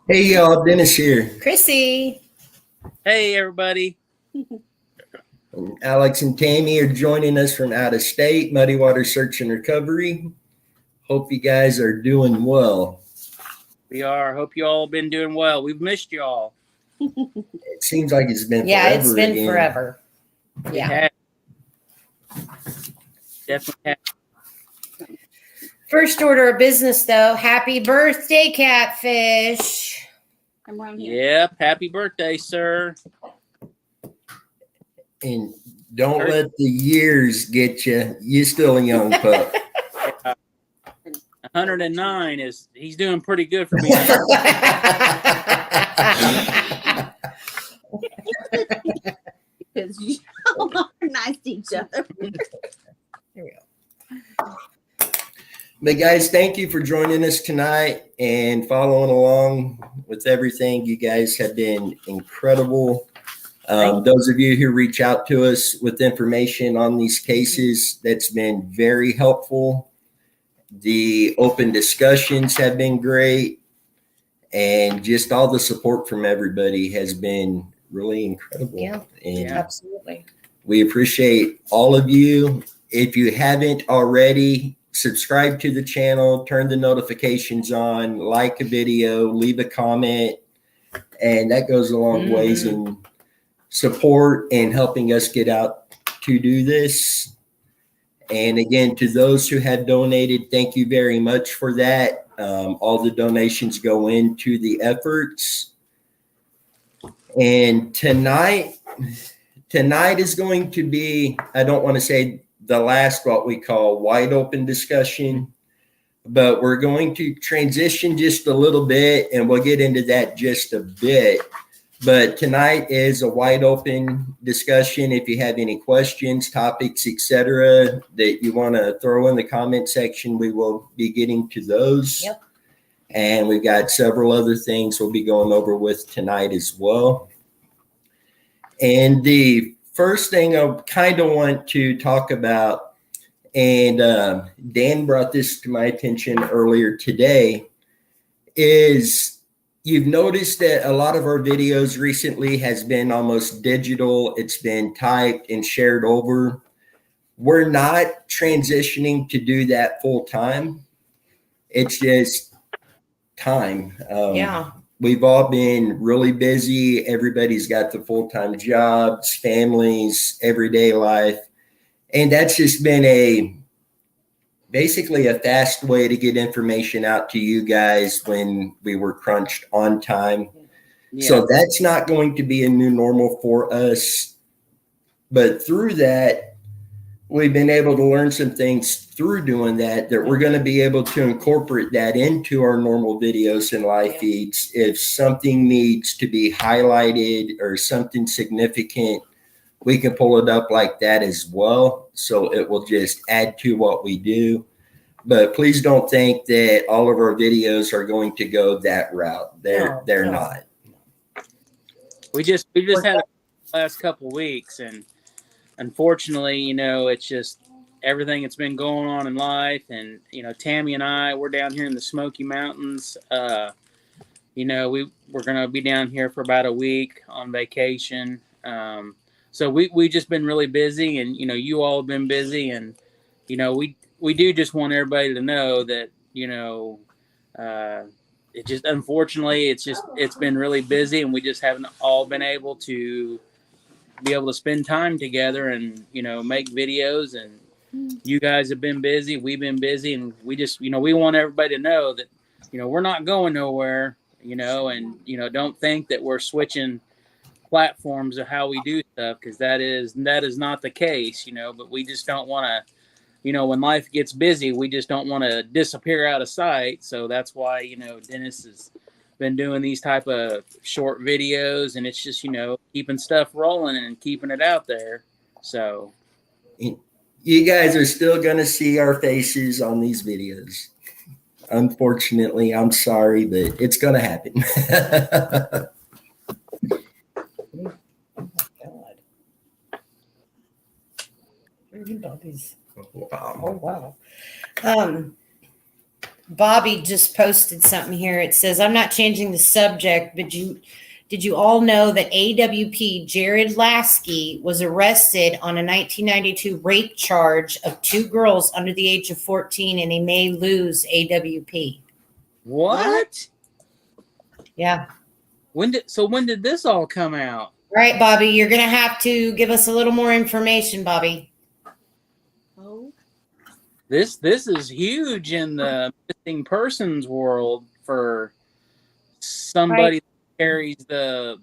Hey y'all, Dennis here. Chrissy. Hey everybody. And Alex and Tammy are joining us from out of state, Muddy Water Search and Recovery. Hope you guys are doing well. We are. Hope you all been doing well. We've missed you all. It seems like it's been Yeah, forever it's been again. forever. It Yeah. has. Definitely has. First order of business, though. Happy birthday, Catfish. I'm around here. Yep. Happy birthday, sir. And don't let the years get you. You're still a young pup. 109 he's doing pretty good for me. Because you all are nice to each other. Here we go. But guys, thank you for joining us tonight and following along with everything. You guys have been incredible. Those of you who reach out to us with information on these cases, that's been very helpful. The open discussions have been great. And just all the support from everybody has been really incredible. Yeah, and absolutely. we appreciate all of you. If you haven't already, subscribe to the channel, turn the notifications on, like a video, leave a comment, and that goes a long ways in support and helping us get out to do this. And again, to those who have donated, thank you very much for that. All the donations go into the efforts. And tonight is going to be, I don't want to say the last, what we call wide open discussion, but we're going to transition just a little bit and we'll get into that just a bit. But tonight is a wide open discussion. If you have any questions, topics, etc., that you want to throw in the comment section, we will be getting to those. Yep. And we've got several other things we'll be going over with tonight as well. And the first thing I kind of want to talk about, and Dan brought this to my attention earlier today, is you've noticed that a lot of our videos recently has been almost digital. It's been typed and shared over. We're not transitioning to do that full time. It's just time. Yeah. We've all been really busy. Everybody's got the full-time jobs, families, everyday life. And that's just been basically a fast way to get information out to you guys when we were crunched on time. Yeah. So that's not going to be a new normal for us. But through that, we've been able to learn some things through doing that we're going to be able to incorporate that into our normal videos and live feeds. If something needs to be highlighted or something significant, we can pull it up like that as well. So it will just add to what we do. But please don't think that all of our videos are going to go that route. They're not. We just had the last couple weeks, and unfortunately, it's just everything that's been going on in life. And Tammy and we're down here in the Smoky Mountains. We're going to be down here for about a week on vacation. So we just been really busy, and you all have been busy, and we do just want everybody to know that it just, unfortunately, it's been really busy, and we just haven't all been able to spend time together and make videos. And you guys have been busy, we've been busy, and we just we want everybody to know that we're not going nowhere, and don't think that we're switching platforms of how we do stuff, because that is not the case. But we just don't want to, when life gets busy, we just don't want to disappear out of sight. So that's why Dennis has been doing these type of short videos, and it's just keeping stuff rolling and keeping it out there. So you guys are still going to see our faces on these videos. Unfortunately, I'm sorry, but it's going to happen. Oh my God. Your doggies Wow. Oh, wow. Bobby just posted something here. It says, I'm not changing the subject, but did you all know that AWP Jared Lasky was arrested on a 1992 rape charge of 2 girls under the age of 14, and he may lose AWP? What? Yeah. When did this all come out? Right, Bobby, you're going to have to give us a little more information, Bobby. Oh, This is huge in the missing persons world for somebody that carries the,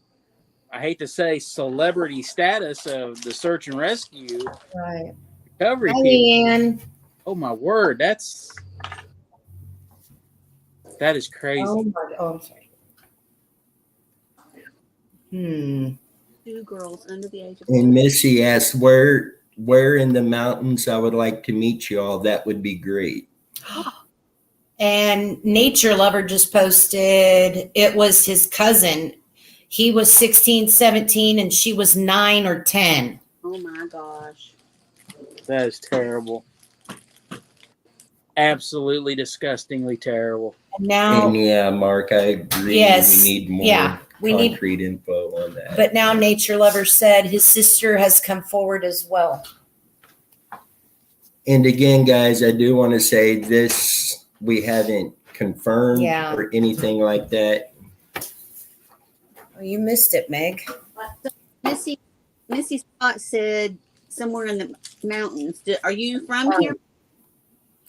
I hate to say, celebrity status of the search and rescue Right. recovery Hi, people. Leanne. Oh my word, that is crazy. I'm sorry. 2 girls under the age of And Missy asked, where in the mountains I would like to meet you all. That would be great. And Nature Lover just posted, it was his cousin. He was 16, 17, and she was 9 or 10. Oh my gosh. That is terrible. Absolutely disgustingly terrible. And now, And yeah, Mark, I agree. Yes, We need more yeah, we need, concrete info on that. but now Nature Lover said his sister has come forward as well. And again, guys, I do want to say this, we haven't confirmed Yeah. or anything like that. Oh, you missed it, Meg. Missy Spot said somewhere in the mountains. Are you from here?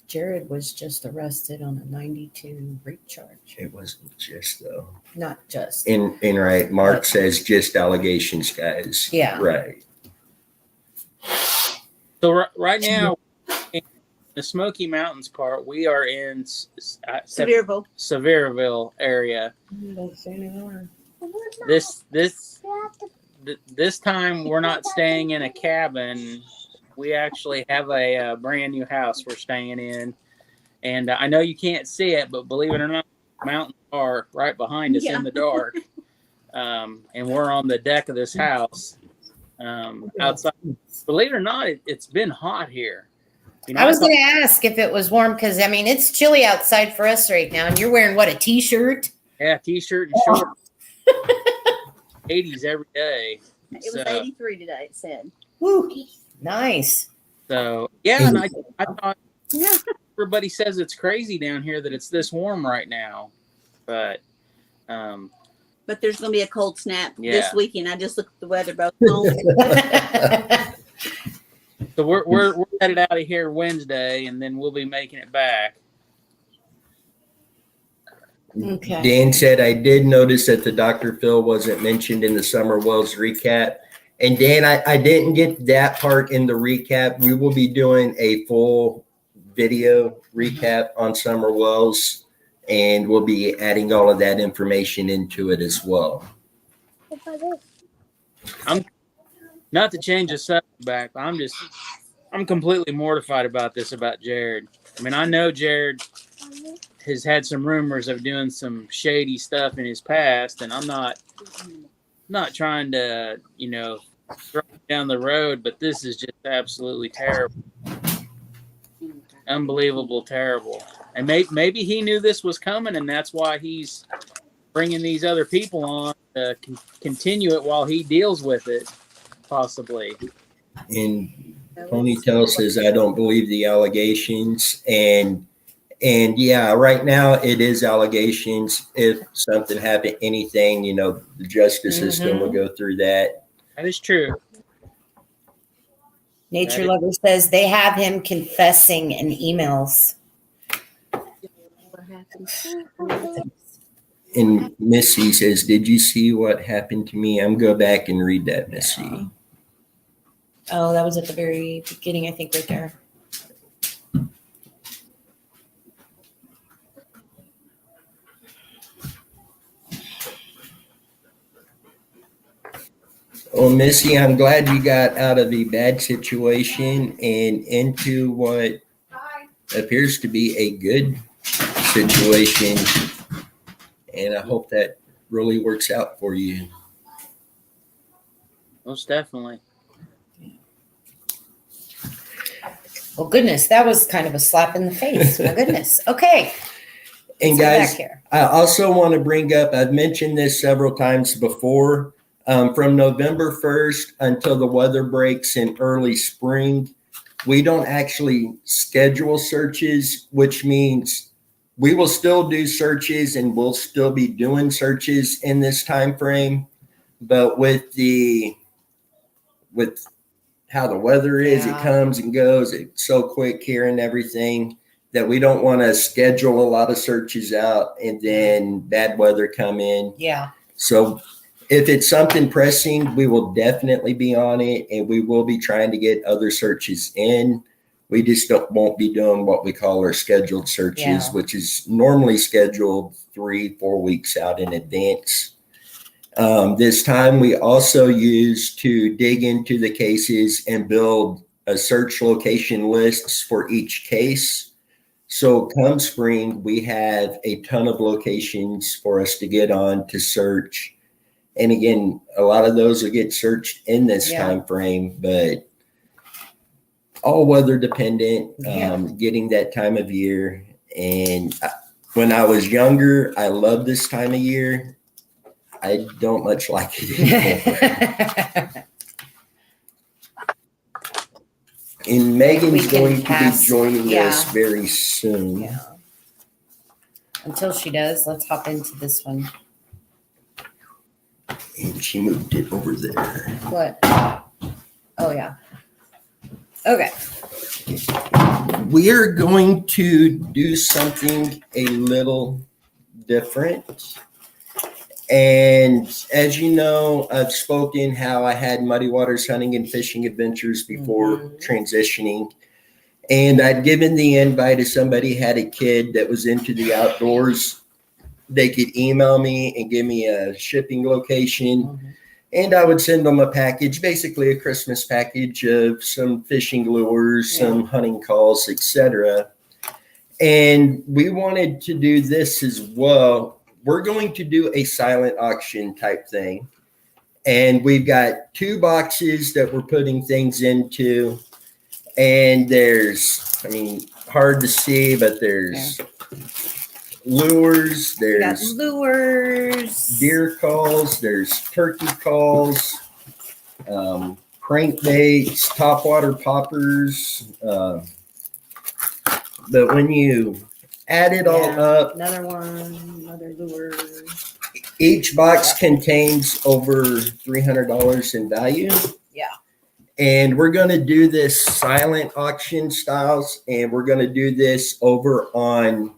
Jared was just arrested on a 92 rape charge. It wasn't just though. Not just. And right, Mark says just allegations, guys. Yeah. Right. So right now, in the Smoky Mountains part, we are in Sevierville. Sevierville area. This time we're not staying in a cabin. We actually have a brand new house we're staying in, and I know you can't see it, but believe it or not, mountains are right behind us in the dark, and we're on the deck of this house outside. Believe it or not, it's been hot here. You know, I was going to ask if it was warm because, I mean, it's chilly outside for us right now, and you're wearing what, a t-shirt? Yeah, t-shirt and shorts. 80s every day. It was 83 today, it said. Woo. Nice. So, yeah, and I thought, everybody says it's crazy down here that it's this warm right now. But there's going to be a cold snap Yeah. this weekend. I just looked at the weather both home. so we're headed out of here Wednesday, and then we'll be making it back. Okay. Dan said, I did notice that the Dr. Phil wasn't mentioned in the Summer Wells recap. And Dan, I didn't get that part in the recap. We will be doing a full video recap on Summer Wells, and we'll be adding all of that information into it as well. I'm not to change the subject back, but I'm completely mortified about this about Jared. I mean, I know Jared has had some rumors of doing some shady stuff in his past, and I'm not trying to, throw it down the road, but this is just absolutely terrible. Unbelievable, terrible. And maybe he knew this was coming, and that's why he's bringing these other people on to continue it while he deals with it, possibly. And Ponytail says, I don't believe the allegations. And yeah, right now it is allegations. If something happened, anything, the justice system will go through that. That is true. Nature Lover says they have him confessing in emails. What happened? And Missy says, did you see what happened to me? I'm go back and read that, Missy. Oh, that was at the very beginning, I think, right there. Well, Missy, I'm glad you got out of the bad situation and into what appears to be a good situation. And I hope that really works out for you. Most definitely. Well, goodness, that was kind of a slap in the face. My goodness. Okay. And Let's go guys, back here. I also want to bring up, I've mentioned this several times before, from November 1st until the weather breaks in early spring, we don't actually schedule searches, which means we will still do searches and we'll still be doing searches in this time frame. But with how the weather is, Yeah. it comes and goes. It's so quick here and everything that we don't want to schedule a lot of searches out and then bad weather come in. Yeah. So if it's something pressing, we will definitely be on it, and we will be trying to get other searches in. We just won't be doing what we call our scheduled searches, Yeah. which is normally scheduled 3-4 weeks out in advance. This time we also use to dig into the cases and build a search location lists for each case. So come spring, we have a ton of locations for us to get on to search. And again, a lot of those will get searched in this Yeah. time frame, but all weather dependent, Yeah. getting that time of year. And when I was younger, I loved this time of year. I don't much like it anymore. And Megan's We can going to pass- be joining yeah. us very soon. Yeah. Until she does, let's hop into this one. And she moved it over there. What? Oh, yeah. Okay. We're going to do something a little different. And as you know, I've spoken how I had Muddy Waters Hunting and Fishing Adventures before Mhm. transitioning. And I'd given the invite if somebody had a kid that was into the outdoors, they could email me and give me a shipping location. Mhm. And I would send them a package, basically a Christmas package of some fishing lures, some hunting calls, etc. And we wanted to do this as well. We're going to do a silent auction type thing. And we've got 2 boxes that we're putting things into. And there's, hard to see, but there's lures, We got there's lures. deer calls, there's turkey calls, crankbaits, topwater poppers. But when you add it all Yeah. up, Another one. Another lure. each box contains over $300 in value. Yeah. And we're going to do this silent auction styles, and we're going to do this over on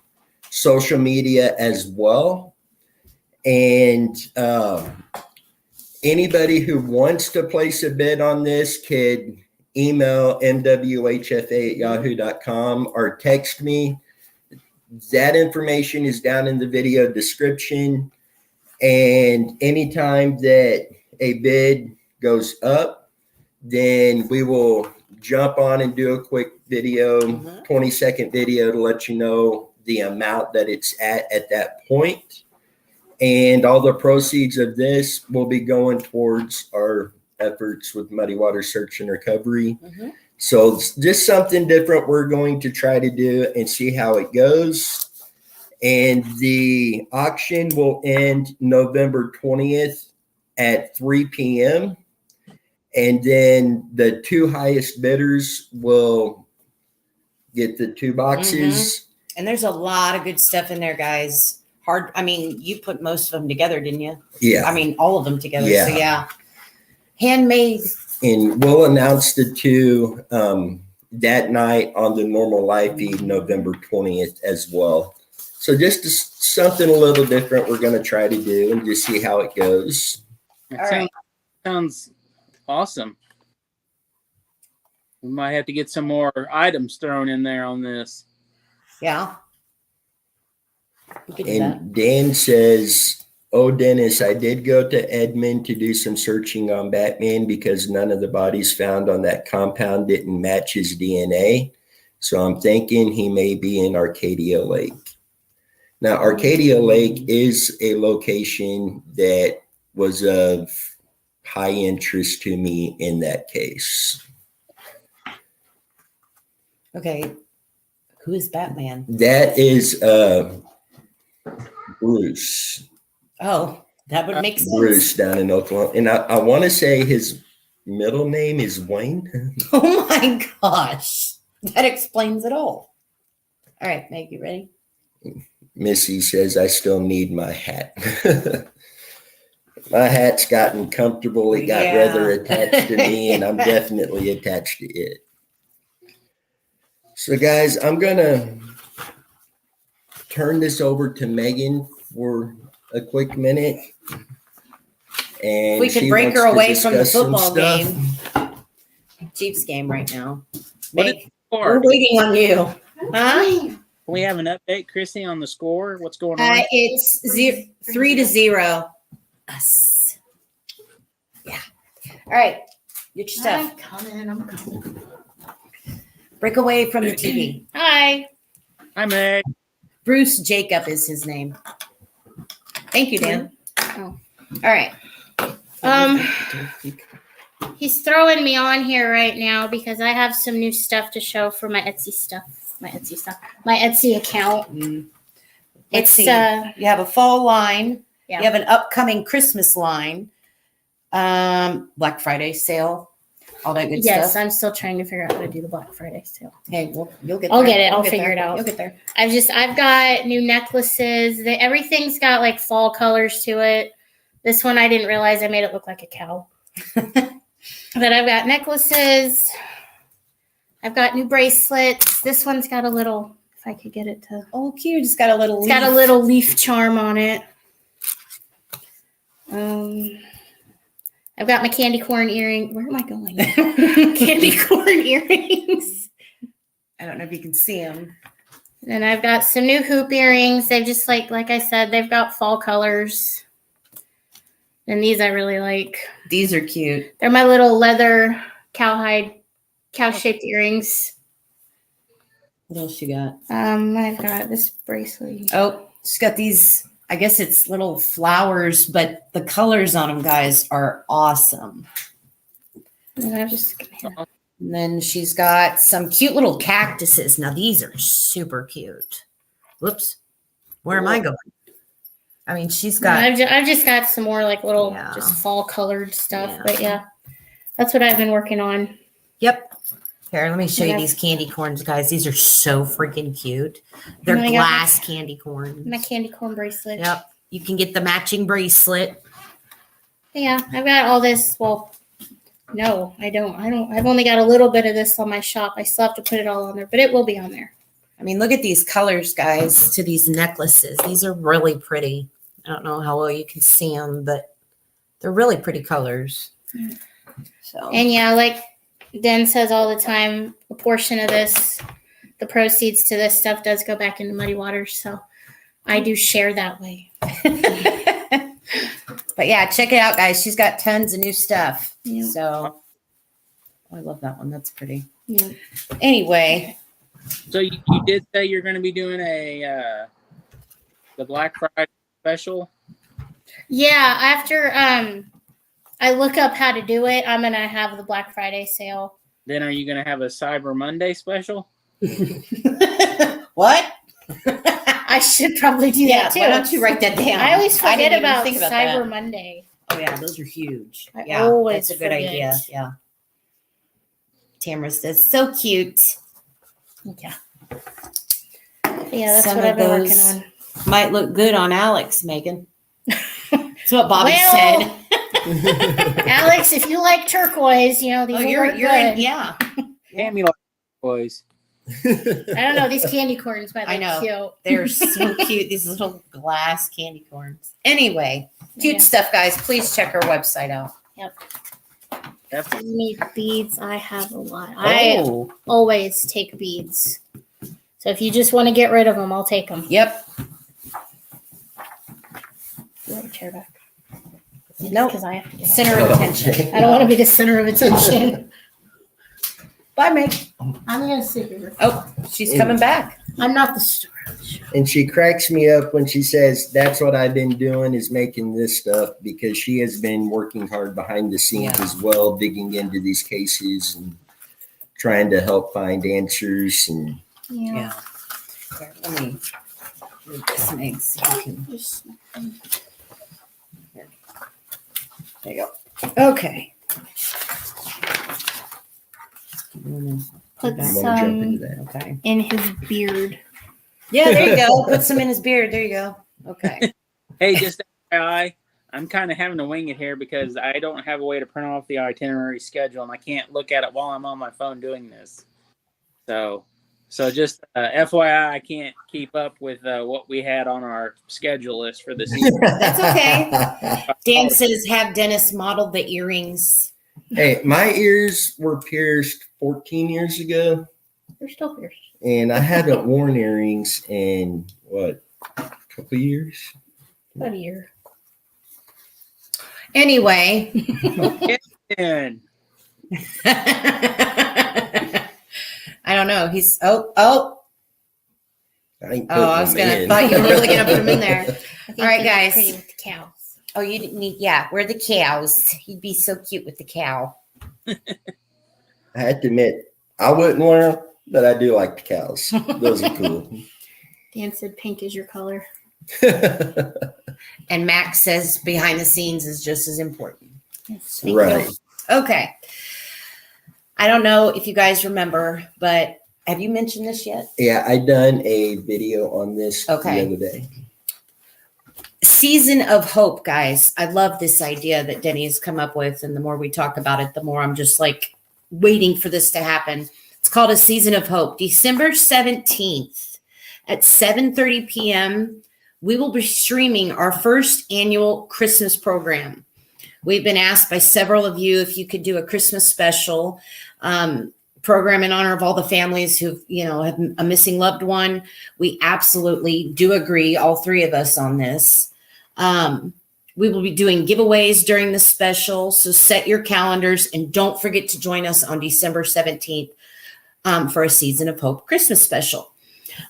social media as well. And anybody who wants to place a bid on this could email mwhfa@yahoo.com or text me. That information is down in the video description. And anytime that a bid goes up, then we will jump on and do a quick video, 20-second video to let you know the amount that it's at that point. And all the proceeds of this will be going towards our efforts with Muddy Water Search and Recovery. Mhm. So it's just something different we're going to try to do and see how it goes. And the auction will end November 20th at 3 p.m. And then the 2 highest bidders will get the 2 boxes. And there's a lot of good stuff in there, guys. You put most of them together, didn't you? Yeah. All of them together. Yeah. So, yeah. Handmade. And we'll announce the 2 that night on the normal live feed, November 20th as well. So just something a little different we're going to try to do and just see how it goes. It sounds awesome. We might have to get some more items thrown in there on this. Yeah. We could do that. And Dan says, "Oh, Dennis, I did go to Edmond to do some searching on Batman because none of the bodies found on that compound didn't match his DNA. So I'm thinking he may be in Arcadia Lake." Now, Arcadia Lake is a location that was of high interest to me in that case. Okay. Who is Batman? That is Bruce. Oh, that would make sense. Bruce down in Oklahoma. And I want to say his middle name is Wayne. Oh my gosh. That explains it all. All right, Meg, you ready? Missy says, I still need my hat. My hat's gotten comfortable. It got Yeah. rather attached to me, and I'm definitely attached to it. So, guys, I'm going to turn this over to Megan for a quick minute. And We could she break wants her to away from the discuss some football stuff. game. Chiefs game right now. What Meg, is the we're score? waiting on you. Huh? Can we have an update, Chrissy, on the score? What's going on? It's 3-0. Us. Yeah. All right. Get your stuff. I'm coming. Break away from the TV. Hi. Hi, Meg. Bruce Jacob is his name. Thank you, Dan. Oh. All right. He's throwing me on here right now because I have some new stuff to show for my Etsy stuff. My Etsy account. Let's It's see. You have a fall line. Yeah. You have an upcoming Christmas line. Black Friday sale. All that good yes, stuff. I'm still trying to figure out how to do the Black Friday sale. Hey, well, you'll get I'll there. get it. You'll I'll get figure there. it out. You'll get there. I've got new necklaces. Everything's got like fall colors to it. This one I didn't realize I made it look like a cow. But I've got necklaces. I've got new bracelets. This one's got a little, if I could get it to, Oh, cute. It's got a little it's got a little leaf charm on it. I've got my candy corn earring. Where am I going? Candy corn earrings. I don't know if you can see them. And I've got some new hoop earrings. They've just like I said, they've got fall colors. And these I really like. These are cute. They're my little leather cow-shaped earrings. What else you got? I've got this bracelet. Oh, she's got these. I guess it's little flowers, but the colors on them, guys, are awesome. And I'm just And then she's got some cute little cactuses. Now these are super cute. Whoops. Where am I going? I mean, she's got. I've just got some more like little Yeah. just fall colored stuff. Yeah. But yeah, that's what I've been working on. Yep. Here, let me show you Yeah. these candy corns, guys. These are so freaking cute. They're And I got glass candy corns. My candy corn bracelet. Yep. You can get the matching bracelet. Yeah, I've got all this. Well, no, I don't. I've only got a little bit of this on my shop. I still have to put it all on there, but it will be on there. I mean, look at these colors, guys, to these necklaces. These are really pretty. I don't know how well you can see them, but they're really pretty colors. Mm. So, And yeah, like Den says all the time, a portion of this, the proceeds to this stuff does go back into Muddy Waters. So I do share that way. but yeah, check it out, guys. She's got tons of new stuff. Yeah. So, I love that one. That's pretty. Yeah. Anyway, So you did say you're going to be doing the Black Friday special. Yeah, after I look up how to do it, I'm gonna have the Black Friday sale. Then are you going to have a Cyber Monday special? what? I should probably do Yeah, that too. why don't you write that down? I always I forget didn't even about think about Cyber that. Monday. Oh yeah, those are huge. I Yeah, always that's a good forget. idea. Yeah. Tamara says, so cute. Yeah. Yeah, that's Some what I've of been working those- on. Might look good on Alex, Megan. That's what Bobby Well, said. Alex, if you like turquoise, these Oh, will you're work in, good. yeah. Tammy likes boys. I don't know, these candy corns might I look know. cute. They're so cute. These little glass candy corns. Anyway, cute Yeah. stuff, guys. Please check our website out. Definitely. You need beads, I have a lot. I Oh, always take beads. So if you just want to get rid of them, I'll take them. yep. You want your chair back? Nope. Because I have to get Center of attention. I don't want to be the center of attention. Bye, Meg. I'm going to sit here. Oh, she's coming back. I'm not the star. And she cracks me up when she says, that's what I've been doing is making this stuff, because she has been working hard behind the scenes Yeah. as well, digging into these cases and trying to help find answers. And Yeah. Here, let me read this and eggs. So you can, there you go. Okay. Put I want to jump into some that. Okay. in his beard. Yeah, there you go. Put some in his beard. There you go. Okay. Hey, just FYI, I'm kind of having to wing it here because I don't have a way to print off the itinerary schedule, and I can't look at it while I'm on my phone doing this. So just FYI, I can't keep up with what we had on our schedule list for this evening. That's okay. Dan says, have Dennis model the earrings. Hey, my ears were pierced 14 years ago, They're still pierced. and I haven't worn earrings in what, a couple of years? About a year. Anyway. And I don't know. He's I ain't I putting was them gonna in. thought you were really gonna put him in there. I think All right, they're guys. pretty with the cows. Oh, you didn't need we're the cows. He'd be so cute with the cow. I have to admit, I wouldn't wear them, but I do like the cows. Those are cool. Dan said pink is your color. And Max says behind the scenes is just as important. Yes. Right. Okay. I don't know if you guys remember, but have you mentioned this yet? Yeah, I done a video on this Okay. the other day. Season of Hope, guys. I love this idea that Denny has come up with. And the more we talk about it, the more I'm just like waiting for this to happen. It's called A Season of Hope. December 17th at 7:30 p.m., we will be streaming our first annual Christmas program. We've been asked by several of you if you could do a Christmas special program in honor of all the families who have a missing loved one. We absolutely do agree, all three of us, on this. We will be doing giveaways during the special, so set your calendars and don't forget to join us on December 17th for a Season of Hope Christmas special.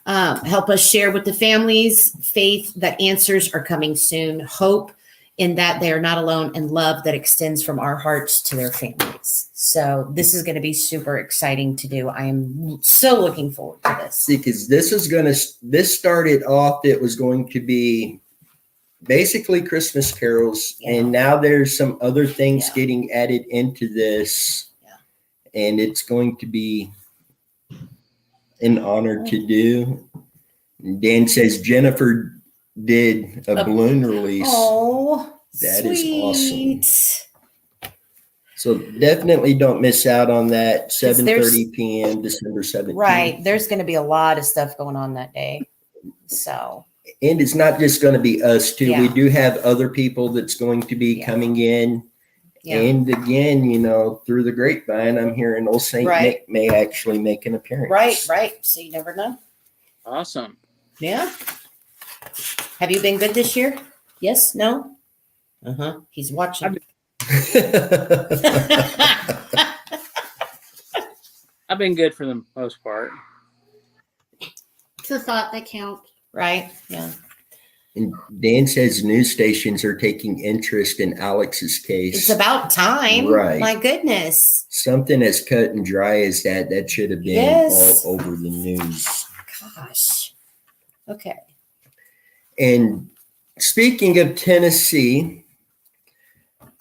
Help us share with the families faith that answers are coming soon, hope in that they are not alone, and love that extends from our hearts to their families. So this is going to be super exciting to do. I am so looking forward to this. Because this started off, it was going to be basically Christmas carols, Yeah. and now there's some other things Yeah. getting added into this. Yeah. And it's going to be an honor to do. Dan says Jennifer did a balloon release. Oh, That is awesome. sweet. So definitely don't miss out on that. 7:30 there's- p.m. December 17th. Right. There's going to be a lot of stuff going on that day. So, And it's not just going to be us too. We Yeah. do have other people that's going to be Yeah. coming in. yeah. And again, through the grapevine, I'm hearing Old Saint Right. Nick may actually make an appearance. Right. So you never know. awesome. Yeah. Have you been good this year? Yes? No? Uh-huh. He's watching. I've been good for the most part. It's a thought that counts. Right? Yeah. And Dan says news stations are taking interest in Alex's case. It's about time. Right. My goodness. Something as cut and dry as that should have been Yes. all over the news. Gosh. Okay. And speaking of Tennessee,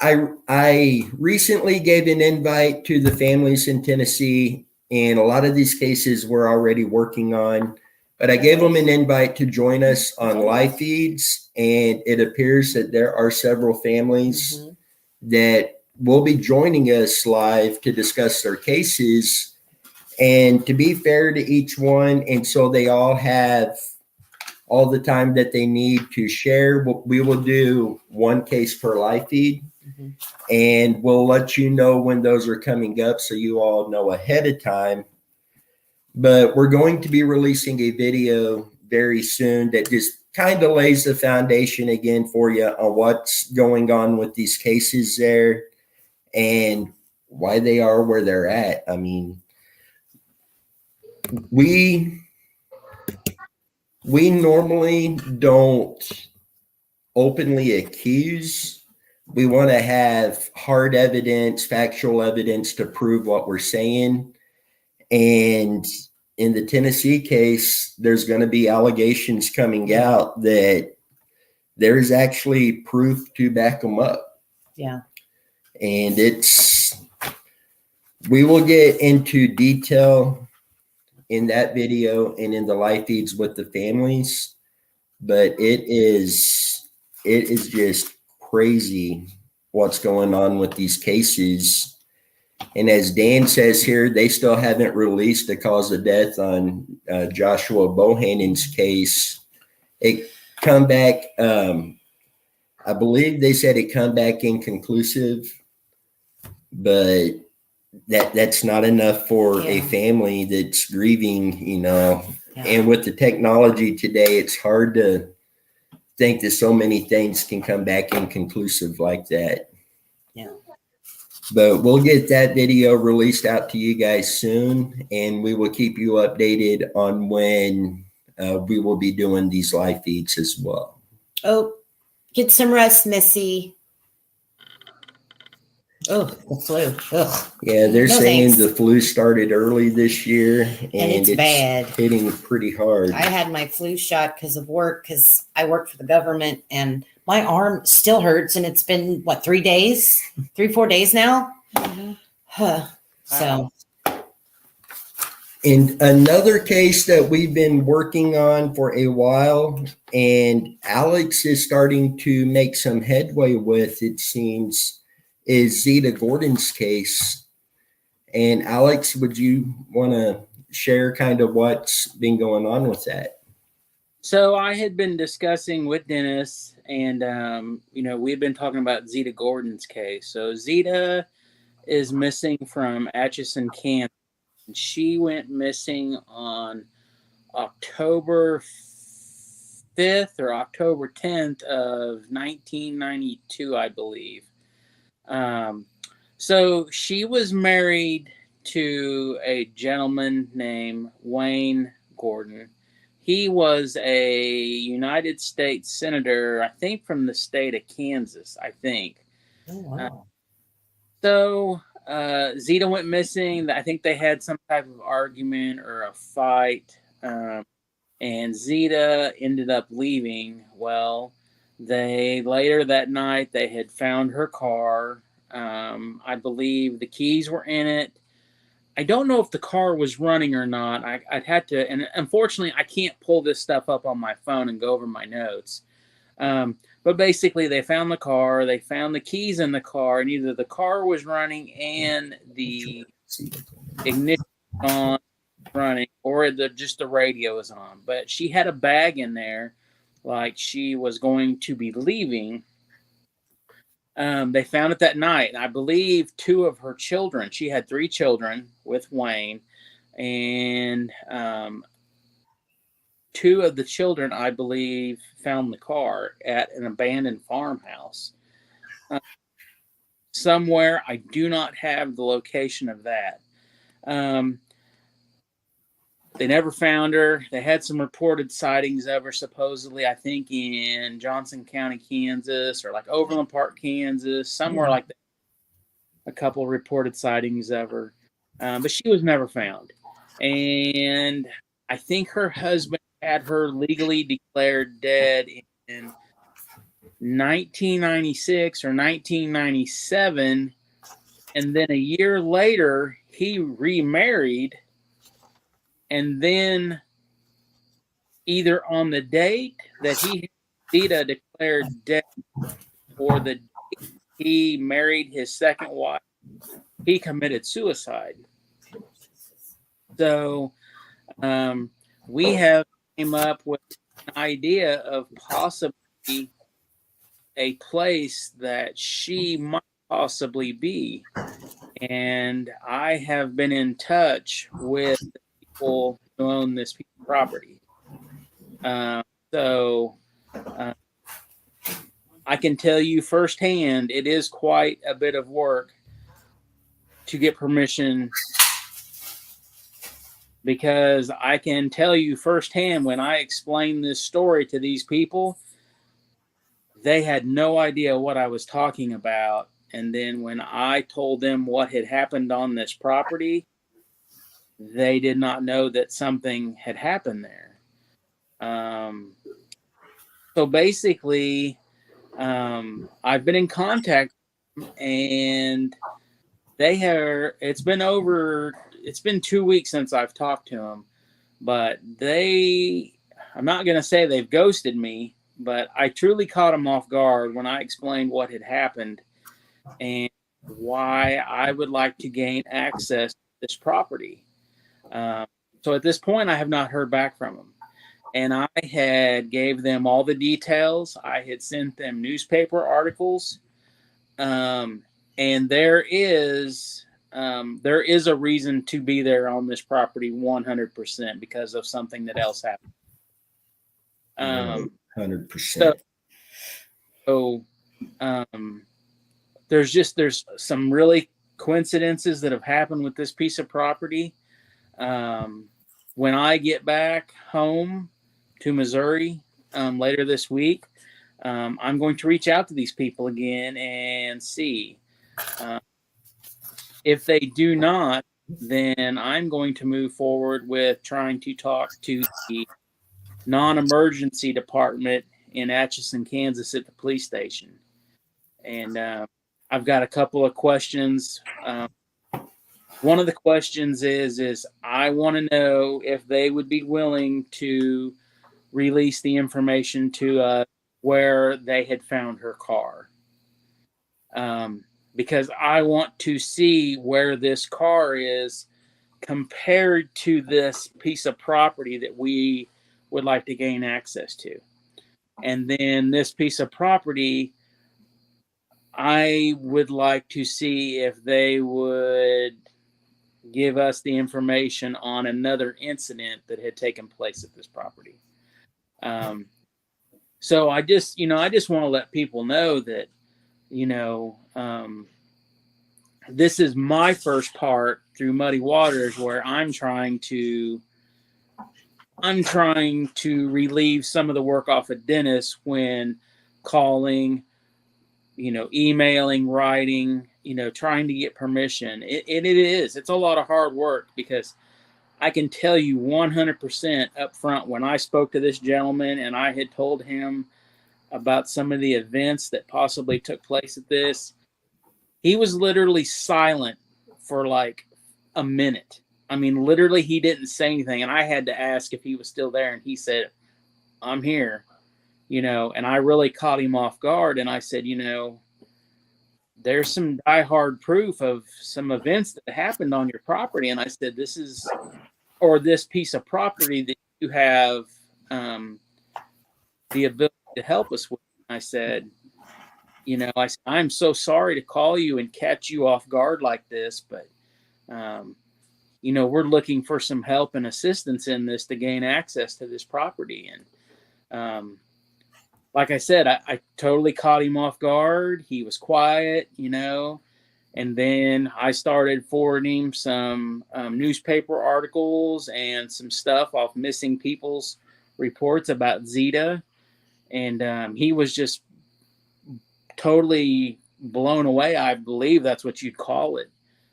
I recently gave an invite to the families in Tennessee, and a lot of these cases we're already working on, but I gave them an invite to join us on live feeds, and it appears that there are several families Mhm. that will be joining us live to discuss their cases. And to be fair to each one, and so they all have all the time that they need to share, we will do one case per live feed. Mhm. And we'll let you know when those are coming up so you all know ahead of time. But we're going to be releasing a video very soon that just kind of lays the foundation again for you on what's going on with these cases there and why they are where they're at. I mean, we normally don't openly accuse. We want to have hard evidence, factual evidence to prove what we're saying. And in the Tennessee case, there's going to be allegations coming out that there is actually proof to back them up. Yeah. And we will get into detail in that video and in the live feeds with the families, but it is just crazy what's going on with these cases. And as Dan says here, they still haven't released the cause of death on Joshua Bohannon's case. It come back, I believe they said it come back inconclusive, but that's not enough for a family that's grieving, you know. Yeah. And with the technology today, it's hard to think that so many things can come back inconclusive like that. Yeah. But we'll get that video released out to you guys soon, and we will keep you updated on when we will be doing these live feeds as well. Oh, get some rest, Missy. Oh, the flu. Ugh. Yeah, they're saying the flu started early this year, and it's bad. Hitting pretty hard. I had my flu shot because of work, because I work for the government, and my arm still hurts, and it's been, 3 days? 3-4 days now? Mm-hmm. So. And another case that we've been working on for a while, and Alex is starting to make some headway with, it seems, is Zeta Gordon's case. And Alex, would you want to share kind of what's been going on with that? So I had been discussing with Dennis, and we've been talking about Zeta Gordon's case. So Zeta is missing from Atchison, Kansas. And she went missing on October 5th or October 10th of 1992, I believe. So she was married to a gentleman named Wayne Gordon. He was a United States Senator, I think from the state of Kansas, I think. Oh, wow. So Zeta went missing. I think they had some type of argument or a fight. And Zeta ended up leaving. Well, later that night, they had found her car. I believe the keys were in it. I don't know if the car was running or not. I'd had to, and unfortunately, I can't pull this stuff up on my phone and go over my notes. But basically, they found the car, they found the keys in the car, and either the car was running and the ignition was on running, or just the radio was on. But she had a bag in there, like she was going to be leaving. They found it that night, and I believe 2 of her children. She had 3 children with Wayne, and 2 of the children, I believe, found the car at an abandoned farmhouse somewhere. I do not have the location of that. They never found her. They had some reported sightings of her, supposedly, I think, in Johnson County, Kansas, or like Overland Park, Kansas, somewhere like that. A couple reported sightings of her. But she was never found. And I think her husband had her legally declared dead in 1996 or 1997. And then a year later, he remarried. And then either on the date that Zeta declared dead or the date he married his second wife, he committed suicide. So we have came up with an idea of possibly a place that she might possibly be. And I have been in touch with people who own this piece of property. So I can tell you firsthand, it is quite a bit of work to get permission, because I can tell you firsthand, when I explained this story to these people, they had no idea what I was talking about. And then when I told them what had happened on this property, they did not know that something had happened there. So basically, I've been in contact, and it's been 2 weeks since I've talked to them, but I'm not going to say they've ghosted me, but I truly caught them off guard when I explained what had happened and why I would like to gain access to this property. So at this point, I have not heard back from them. And I had gave them all the details. I had sent them newspaper articles. And there is a reason to be there on this property 100% because of something that else happened. 100%. So there's some really coincidences that have happened with this piece of property. When I get back home to Missouri later this week, I'm going to reach out to these people again and see. If they do not, then I'm going to move forward with trying to talk to the non-emergency department in Atchison, Kansas at the police station. And I've got a couple of questions. One of the questions is I want to know if they would be willing to release the information to where they had found her car. Because I want to see where this car is compared to this piece of property that we would like to gain access to. And then this piece of property, I would like to see if they would give us the information on another incident that had taken place at this property. So I just want to let people know that, this is my first part through Muddy Waters where I'm trying to relieve some of the work off of Dennis when calling, emailing, writing, trying to get permission. It's a lot of hard work because I can tell you 100% up front when I spoke to this gentleman and I had told him about some of the events that possibly took place at this, he was literally silent for like a minute. I mean, literally he didn't say anything. And I had to ask if he was still there. And he said, I'm here, and I really caught him off guard. And I said, there's some diehard proof of some events that happened on your property. And I said, this piece of property that you have the ability to help us with. I said, I'm so sorry to call you and catch you off guard like this, but, we're looking for some help and assistance in this to gain access to this property. And like I said, I totally caught him off guard. He was quiet, and then I started forwarding some newspaper articles and some stuff off missing people's reports about Zeta. And he was just totally blown away. I believe that's what you'd call it.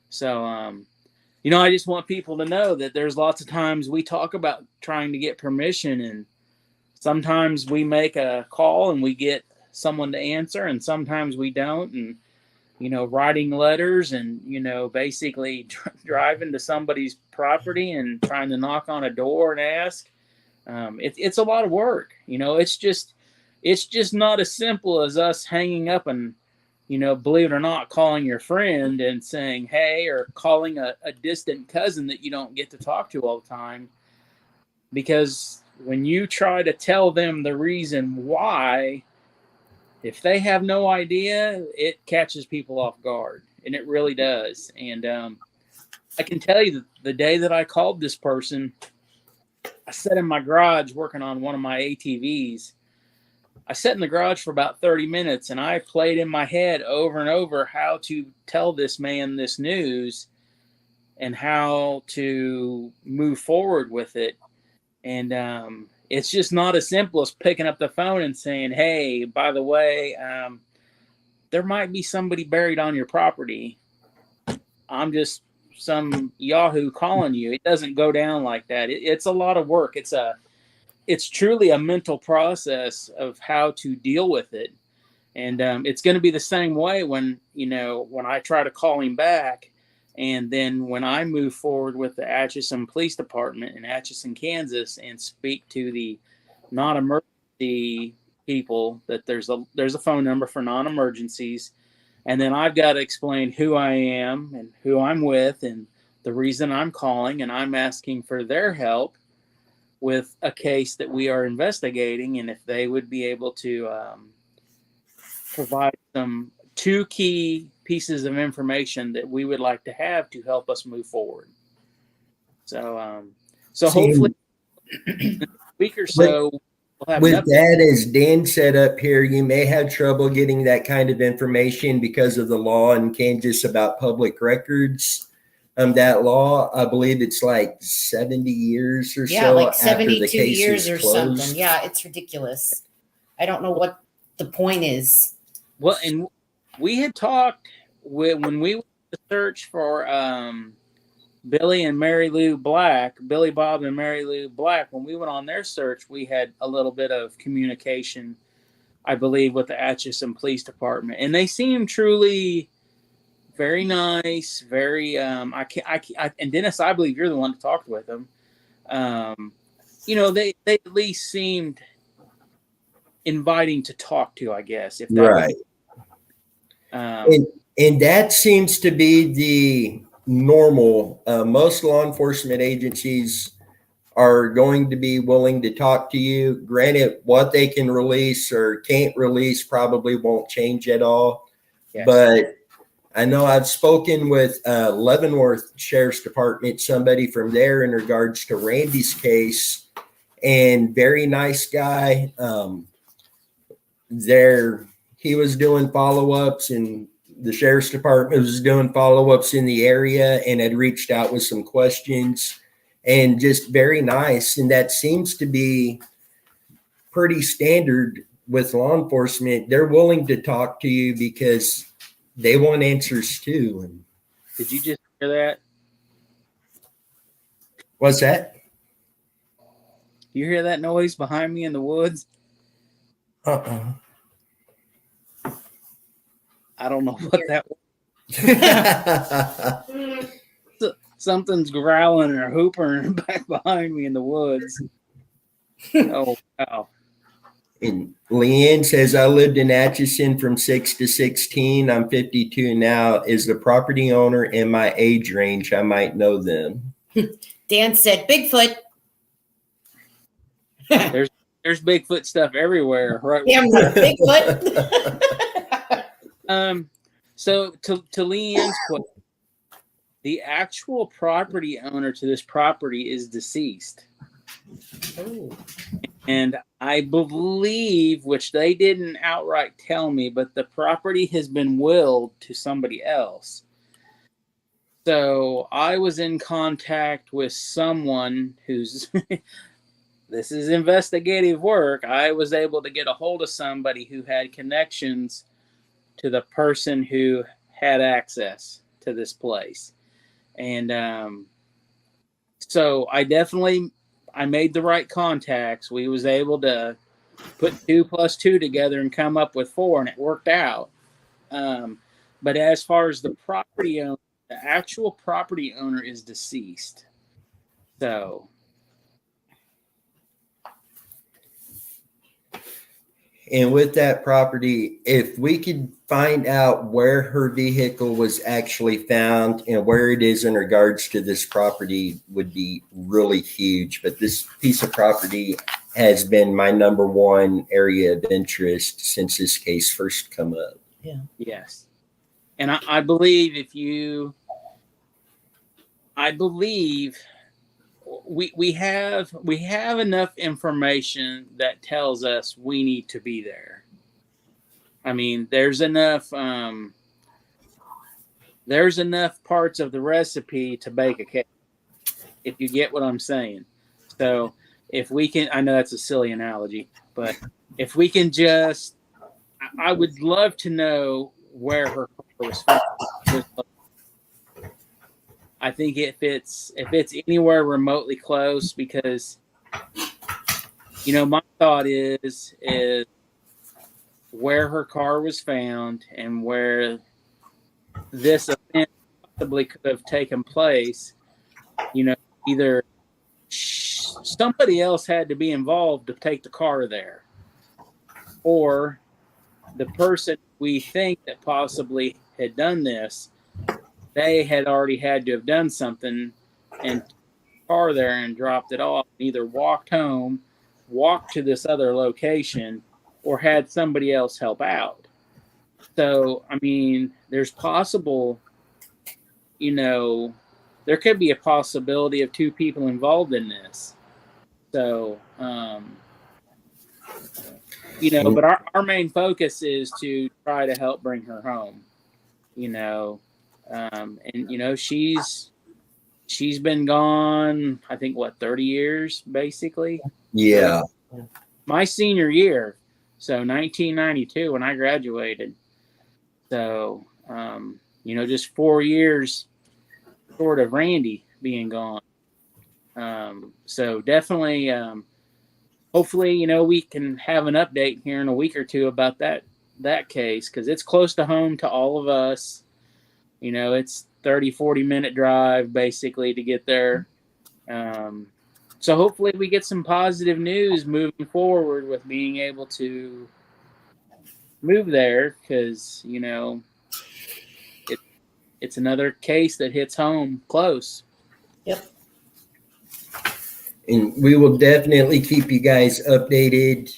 So, I just want people to know that there's lots of times we talk about trying to get permission, and sometimes we make a call and we get someone to answer, and sometimes we don't. And, writing letters and, basically driving to somebody's property and trying to knock on a door and ask. It's a lot of work. It's just not as simple as us hanging up and, believe it or not, calling your friend and saying, hey, or calling a distant cousin that you don't get to talk to all the time. Because when you try to tell them the reason why, if they have no idea, it catches people off guard, and it really does. And I can tell you that the day that I called this person, I sat in my garage working on one of my ATVs. I sat in the garage for about 30 minutes, and I played in my head over and over how to tell this man this news and how to move forward with it. And it's just not as simple as picking up the phone and saying, hey, by the way, there might be somebody buried on your property. I'm just some Yahoo calling you. It doesn't go down like that. It's a lot of work. It's truly a mental process of how to deal with it. And it's going to be the same way when I try to call him back. And then when I move forward with the Atchison Police Department in Atchison, Kansas, and speak to the non-emergency people, that there's a phone number for non-emergencies. And then I've got to explain who I am and who I'm with and the reason I'm calling. And I'm asking for their help with a case that we are investigating. And if they would be able to provide some 2 key pieces of information that we would like to have to help us move forward. So hopefully in a week or so, we'll have with that, as Dan said up here, you may have trouble getting that kind of information because of the law in Kansas about public records. That law, I believe it's like 70 years or Yeah, so. like after 72 the case years is or closed. something. Yeah, it's ridiculous. I don't know what the point is. Well, and we had talked when we went to search for Billy and Mary Lou Black, Billy Bob and Mary Lou Black. When we went on their search, we had a little bit of communication, I believe, with the Atchison Police Department, and they seemed truly very nice. Very, and Dennis, I believe you're the one that talked with them. They at least seemed inviting to talk to, I guess. If that Right. And that seems to be the normal. Most law enforcement agencies are going to be willing to talk to you. Granted, what they can release or can't release probably won't change at all. Yes. But I know I've spoken with Leavenworth Sheriff's Department, somebody from there in regards to Randy's case, and very nice guy. He was doing follow-ups, and the Sheriff's Department was doing follow-ups in the area and had reached out with some questions, and just very nice. And that seems to be pretty standard with law enforcement. They're willing to talk to you because they want answers too. And Did you just hear that? what's that? You hear that noise behind me in the woods? I don't know what that was. Something's growling or hooping back behind me in the woods. Oh, wow. And Leanne says, I lived in Atchison from 6 to 16. I'm 52 now. Is the property owner in my age range? I might know them. Dan said, Bigfoot. There's Bigfoot stuff everywhere, right? Damn right, Bigfoot. So to Leanne's question, the actual property owner to this property is deceased. Oh. And I believe, which they didn't outright tell me, but the property has been willed to somebody else. So I was in contact with someone who's, this is investigative work. I was able to get a hold of somebody who had connections to the person who had access to this place. And so I made the right contacts. We was able to put 2 + 2 together and come up with 4, and it worked out. But as far as the property owner, the actual property owner is deceased. So. And with that property, if we could find out where her vehicle was actually found and where it is in regards to this property would be really huge. But this piece of property has been my number one area of interest since this case first come up. Yeah. Yes. And I believe we have enough information that tells us we need to be there. I mean, there's enough parts of the recipe to bake a cake, if you get what I'm saying. So if we can, I know that's a silly analogy, but if we can just, I would love to know where her car was found. I think if it's anywhere remotely close, because my thought is where her car was found and where this event possibly could have taken place, either somebody else had to be involved to take the car there, or the person we think that possibly had done this, they had already had to have done something and car there and dropped it off, either walked home, walked to this other location, or had somebody else help out. So, I mean, there's possible, there could be a possibility of two people involved in this. So, but our main focus is to try to help bring her home, and she's been gone, I think, 30 years, basically? Yeah. My senior year. So 1992 when I graduated. So, just 4 years short of Randy being gone. So definitely, hopefully, we can have an update here in a week or two about that case, because it's close to home to all of us. It's 30-40 minute drive basically to get there. So hopefully we get some positive news moving forward with being able to move there, because it's another case that hits home close. Yep. And we will definitely keep you guys updated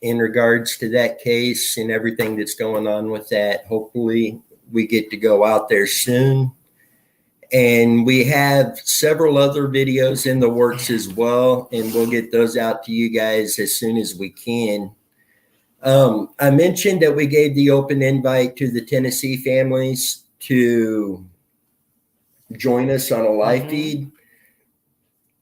in regards to that case and everything that's going on with that. Hopefully we get to go out there soon. And we have several other videos in the works as well, and we'll get those out to you guys as soon as we can. I mentioned that we gave the open invite to the Tennessee families to join us on a live feed.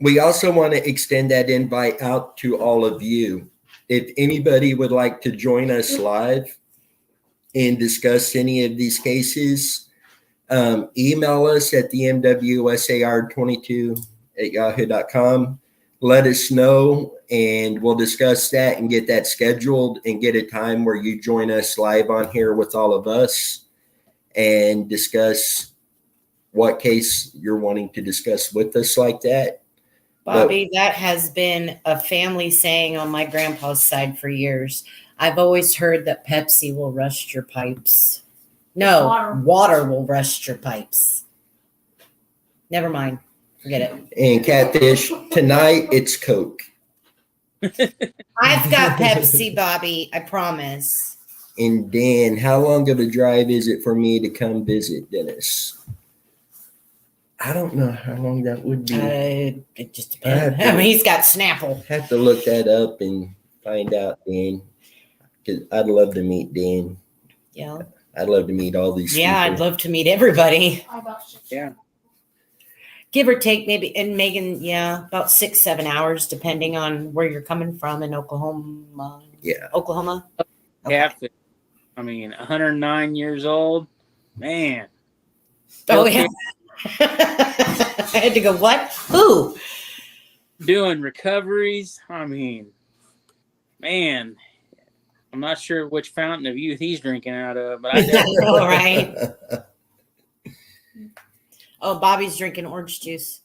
We also want to extend that invite out to all of you. If anybody would like to join us live and discuss any of these cases, email us at the mwsar22@yahoo.com. Let us know, and we'll discuss that and get that scheduled and get a time where you join us live on here with all of us and discuss what case you're wanting to discuss with us like that. Bobby, that has been a family saying on my grandpa's side for years. I've always heard that Pepsi will rust your pipes. No, water will rust your pipes. Never mind. Forget it. And Catfish, tonight it's Coke. I've got Pepsi, Bobby. I promise. And Dan, how long of a drive is it for me to come visit Dennis? I don't know how long that would be. It just depends. I mean, he's got Snapple. Have to look that up and find out, Dan. Because I'd love to meet Dan. Yeah. I'd love to meet all these Yeah, people. I'd love to meet everybody. Yeah. Give or take, maybe. And Megan, yeah, about 6-7 hours, depending on where you're coming from in Oklahoma. Yeah. Oklahoma? Catfish. I mean, 109 years old. Man. Oh, yeah. I had to go, what? Who? Doing recoveries. I mean, man. I'm not sure which fountain of youth he's drinking out of, but I definitely. All right. Oh, Bobby's drinking orange juice.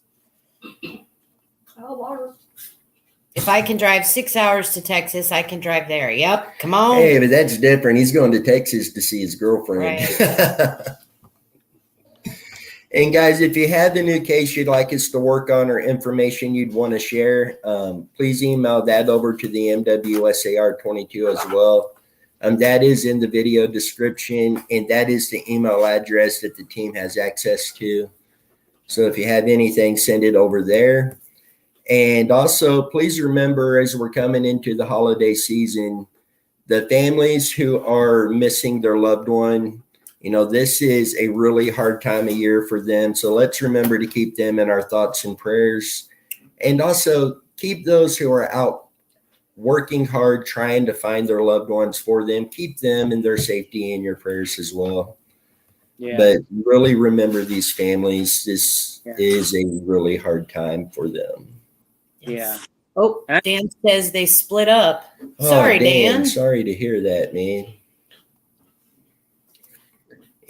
If I can drive 6 hours to Texas, I can drive there. Yep. Come on. Hey, but that's different. He's going to Texas to see his girlfriend. Right. And guys, if you have a new case you'd like us to work on or information you'd want to share, please email that over to the MWSAR22 as well. That is in the video description, and that is the email address that the team has access to. So if you have anything, send it over there. And also, please remember, as we're coming into the holiday season, the families who are missing their loved one, this is a really hard time of year for them. So let's remember to keep them in our thoughts and prayers. And also keep those who are out working hard, trying to find their loved ones for them. Keep them in their safety in your prayers as well. Yeah. But really remember these families. This Yeah. is a really hard time for them. Yeah. Oh, Huh? Dan says they split up. Oh, Sorry, Dan. Sorry to hear that, man.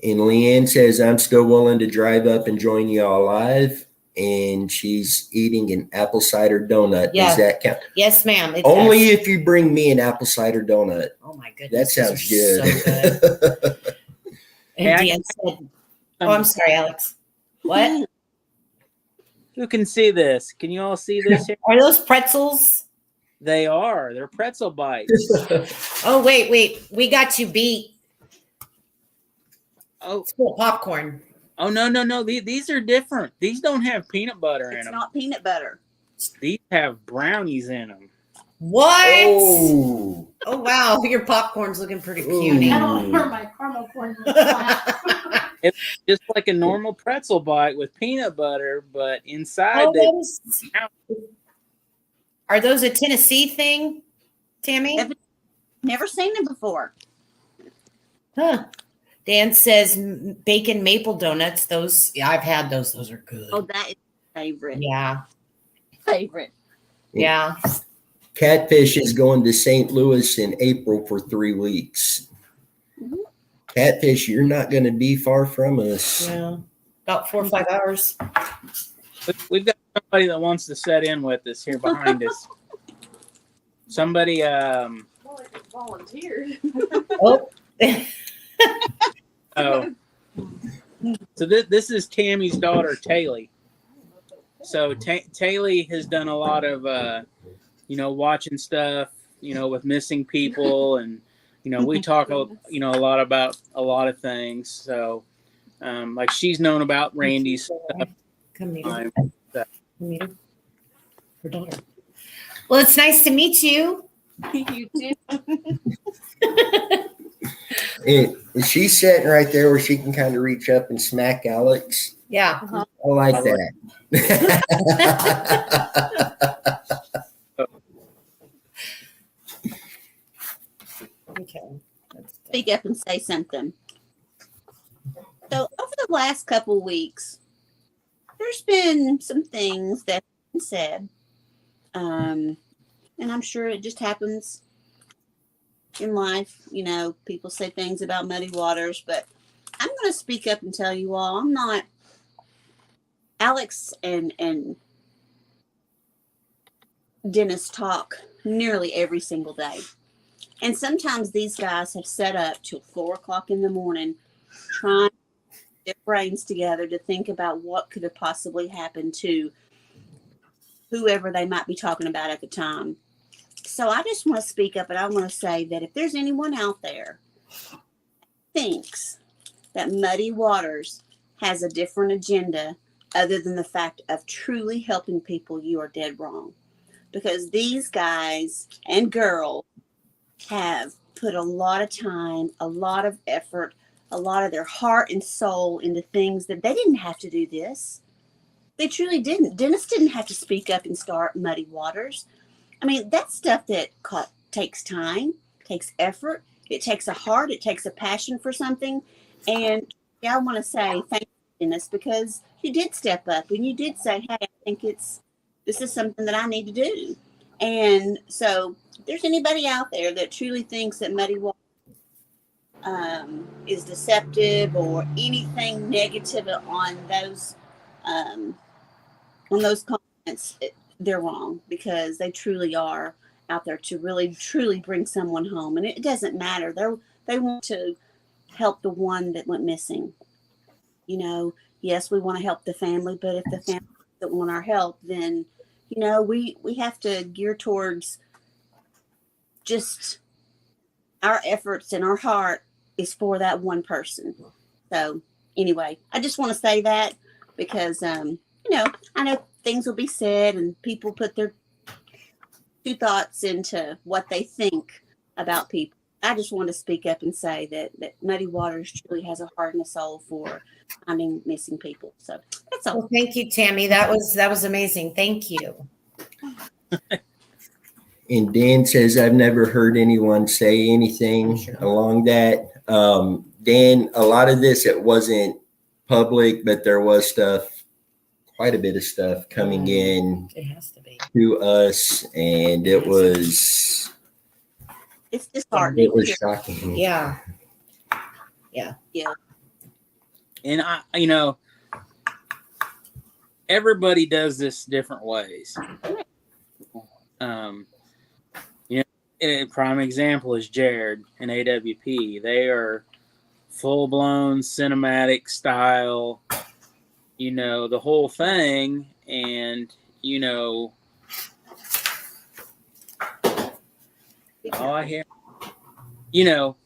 And Leanne says, I'm still willing to drive up and join y'all live. And she's eating an apple cider donut. Yeah. Does that count? Yes, ma'am. It Only does. if you bring me an apple cider donut. Oh my That goodness. sounds these are good. so good. Hey, I- And Dan said, "Oh, I'm sorry, Alex. What Who can see this? Can you all see this here? are those pretzels? They are. They're pretzel bites. Oh, wait. We got you beat. Oh, It's full of popcorn. oh no. These are different. These don't have peanut butter in It's them. not peanut butter. These have brownies in them. What? Oh. Oh wow, your popcorn's looking pretty Ooh. puny. I don't remember my caramel corn. was flat. Just like a normal pretzel bite with peanut butter, but inside Oh, they are those a Tennessee thing, Tammy? Never seen them before. Huh. Dan says bacon maple donuts. Those, yeah, I've had those. Those are good. Oh, that is my favorite. Yeah. Favorite. Yeah. Catfish is going to St. Louis in April for 3 weeks. Mhm. Catfish, you're not going to be far from us. Yeah. About 4 or 5 hours. we've got somebody that wants to set in with us here behind us. Somebody Volunteered. Oh. oh. So this is Tammy's daughter, Taylor. So Taylor has done a lot of watching stuff, with missing people, and we talk a lot about a lot of things. So like she's known about Randy's stuff. Come meet time. her. Come meet her. Her daughter. Well, it's nice to meet you. You too. And she's sitting right there where she can kind of reach up and smack Alex. Yeah. I like that. Okay. Speak up and say something. So over the last couple weeks, there's been some things that have been said. And I'm sure it just happens in life. People say things about Muddy Waters, but I'm going to speak up and tell you all, I'm not Alex and Dennis talk nearly every single day. And sometimes these guys have set up till 4 o'clock in the morning trying to get their brains together to think about what could have possibly happened to whoever they might be talking about at the time. So I just want to speak up, and I want to say that if there's anyone out there who thinks that Muddy Waters has a different agenda other than the fact of truly helping people, you are dead wrong. Because these guys and girls have put a lot of time, a lot of effort, a lot of their heart and soul into things that they didn't have to do this. They truly didn't. Dennis didn't have to speak up and start Muddy Waters. I mean, that's stuff that takes time, takes effort. It takes a heart. It takes a passion for something. And I want to say thank you, Dennis, because you did step up and you did say, hey, I think this is something that I need to do. And so if there's anybody out there that truly thinks that Muddy Waters is deceptive or anything negative on those comments, they're wrong, because they truly are out there to really truly bring someone home. And it doesn't matter. They want to help the one that went missing. Yes, we want to help the family, but if the family doesn't want our help, then we have to gear towards just our efforts, and our heart is for that one person. So anyway, I just want to say that because, I know things will be said and people put their 2 thoughts into what they think about people. I just want to speak up and say that Muddy Waters truly has a heart and a soul for finding missing people. So that's all. Well, thank you, Tammy. That was amazing. Thank you. And Dan says, I've never heard anyone say anything along that. Dan, a lot of this, it wasn't public, but there was stuff, quite a bit of stuff coming in It has to be. to us, and it was It's disheartening. shocking. Yeah. And everybody does this different ways. A prime example is Jared and AWP. They are full-blown cinematic style, the whole thing. And, I hear, and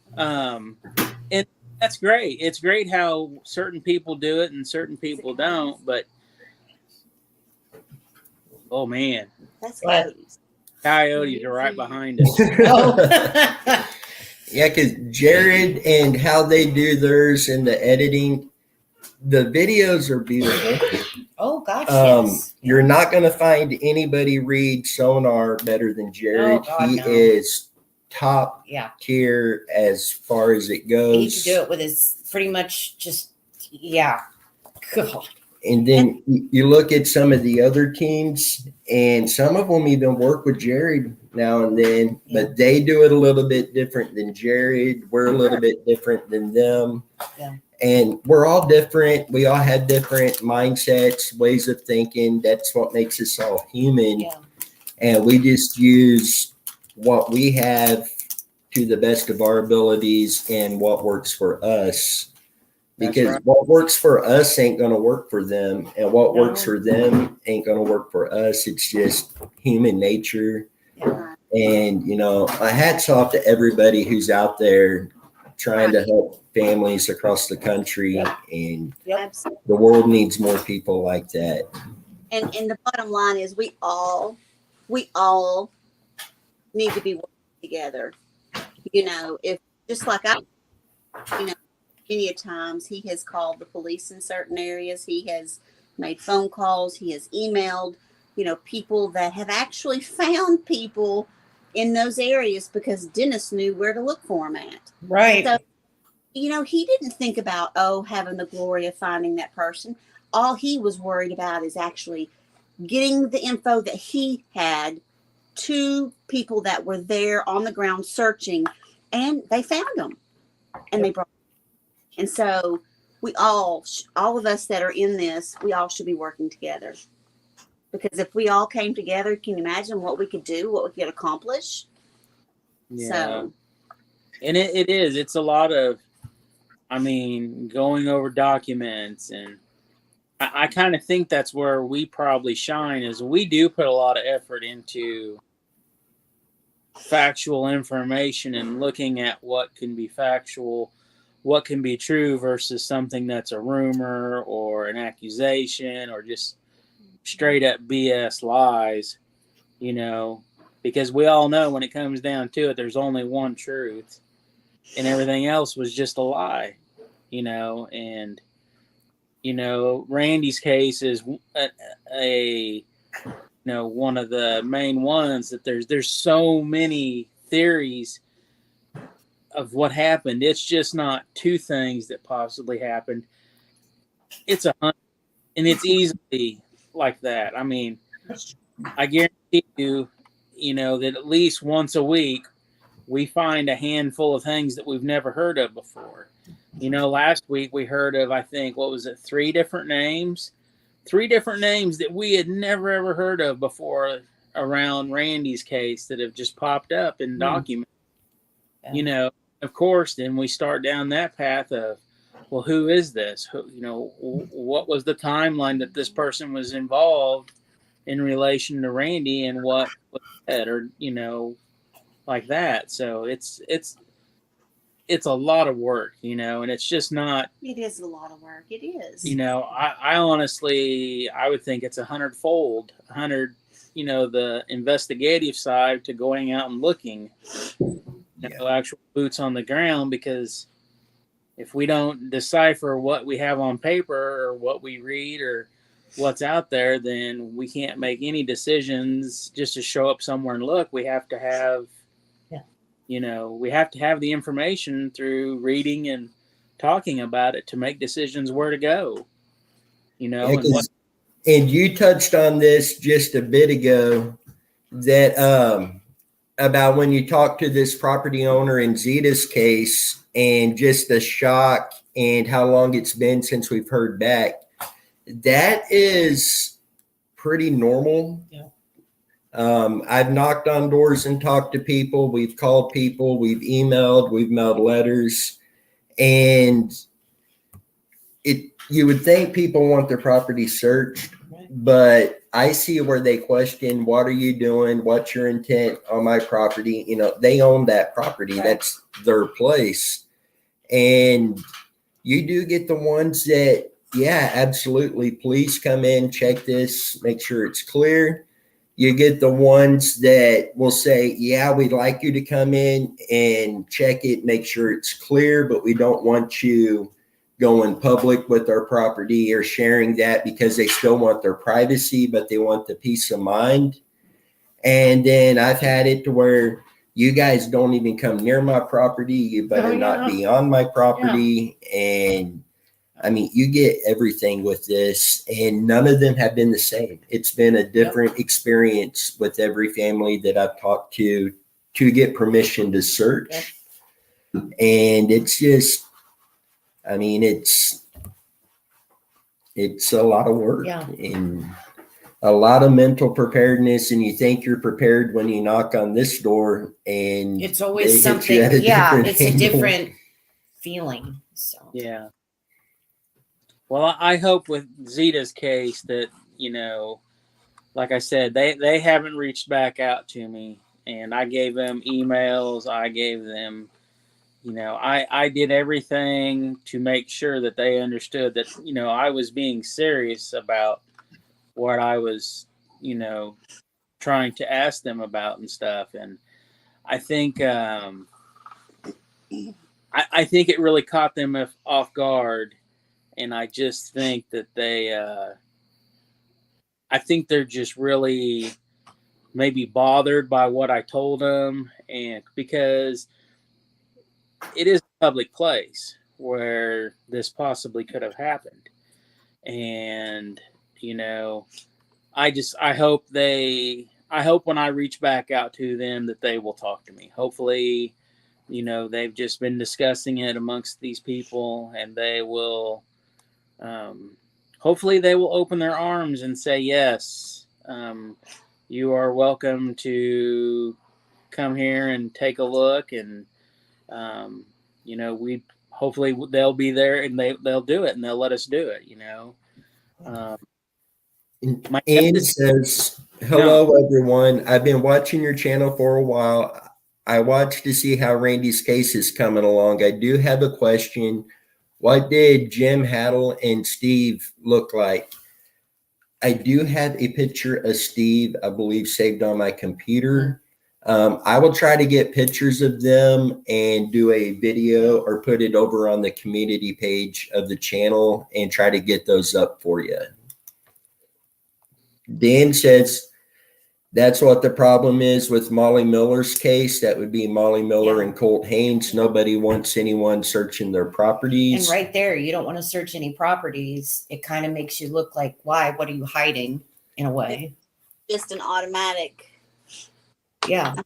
that's great. It's great how certain people do it and certain people don't, but oh man, That's What? coyotes. coyotes are right behind us. Oh. Yeah, because Jared and how they do theirs in the editing, the videos are beautiful. Oh gosh, yes. You're not going to find anybody read Sonar better than Jared. Oh, God, He no. is top Yeah. tier as far as it He goes. could do it with his pretty much just, yeah. God. And then you look at some of the other teams, and some of them even work with Jared now and then, but they do it a little bit different than Jared. We're a little bit different than them. Yeah. And we're all different. We all have different mindsets, ways of thinking. That's what makes us all human. Yeah. And we just use what we have to the best of our abilities and what works for us. That's Because right. what works for us ain't going to work for them. And what No. works for them ain't going to work for us. It's just human nature. Right. And, hats off to everybody who's out there trying to help families across the country. Yep. And Absolutely. the world needs more people like that. And the bottom line is we all need to be working together. If just like many a times he has called the police in certain areas, he has made phone calls, he has emailed, people that have actually found people in those areas because Dennis knew where to look for them at. Right. So, he didn't think about, having the glory of finding that person. All he was worried about is actually getting the info that he had to people that were there on the ground searching, and they found them and they brought them. And so we all of us that are in this, we all should be working together. Because if we all came together, can you imagine what we could do, what we could accomplish? Yeah. So, And it's a lot of, going over documents. And I kind of think that's where we probably shine, is we do put a lot of effort into factual information and looking at what can be factual, what can be true versus something that's a rumor or an accusation or just straight up BS lies, because we all know when it comes down to it, there's only one truth and everything else was just a lie, and, Randy's case is one of the main ones that there's so many theories of what happened. It's just not two things that possibly happened. It's 100, and it's easily like that. I guarantee you, that at least once a week we find a handful of things that we've never heard of before. Last week we heard of, I think, what was it, 3 different names that we had never ever heard of before around Randy's case that have just popped up in documents. Yeah. Of course, then we start down that path of, well, who is this? What was the timeline that this person was involved in relation to Randy, and what was said, or like that. So it's a lot of work, and it's just not. it is a lot of work. It is. I honestly, I would think it's 100-fold, the investigative side to going out and looking. Actual boots on the ground, because if we don't decipher what we have on paper or what we read or what's out there, then we can't make any decisions just to show up somewhere and look. We have to have, we have to have the information through reading and talking about it to make decisions where to go, you know, Yeah, and what. and you touched on this just a bit ago that about when you talked to this property owner in Zeta's case and just the shock and how long it's been since we've heard back. That is pretty normal. Yeah. I've knocked on doors and talked to people. We've called people. We've mailed letters, and you would think people want their property searched, but I see where they question, what are you doing? What's your intent on my property? You know, they own that property. Right. That's their place. And you do get the ones that, yeah, absolutely. Please come in, check this, make sure it's clear. You get the ones that will say, yeah, we'd like you to come in and check it, make sure it's clear, but we don't want you going public with our property or sharing that because they still want their privacy, but they want the peace of mind. And then I've had it to where you guys don't even come near my property. You better not be on my property. And I mean, you get everything with this, and none of them have been the same. It's been a different experience with every family that I've talked to get permission to search. And it's just, I mean, it's a lot of work and a lot of mental preparedness. And you think you're prepared when you knock on this door, and It's always something. Yeah, it's a different feeling. So Yeah. Well, I hope with Zeta's case that, you know, like I said, they haven't reached back out to me, and I gave them emails. I gave them, you know, I did everything to make sure that they understood that, you know, I was being serious about what I was, you know, trying to ask them about and stuff. And I think, I think it really caught them off guard. And I just think that I think they're just really maybe bothered by what I told them. And because it is a public place where this possibly could have happened. And, you know, I hope when I reach back out to them that they will talk to me. Hopefully, you know, they've just been discussing it amongst these people, and they will, hopefully they will open their arms and say, yes, you are welcome to come here and take a look. And, you know, hopefully they'll be there, and they'll do it, and they'll let us do it, you know. Ann says, hello, everyone. I've been watching your channel for a while. I watched to see how Randy's case is coming along. I do have a question. What did Jim Haddle and Steve look like? I do have a picture of Steve, I believe, saved on my computer. I will try to get pictures of them and do a video or put it over on the community page of the channel and try to get those up for you. Dan says, that's what the problem is with Molly Miller's case. That would be Molly Miller and Colt Haynes. Nobody wants anyone searching their properties. And right there, you don't want to search any properties. It kind of makes you look like, why? What are you hiding in a way? Just an automatic. Yeah. And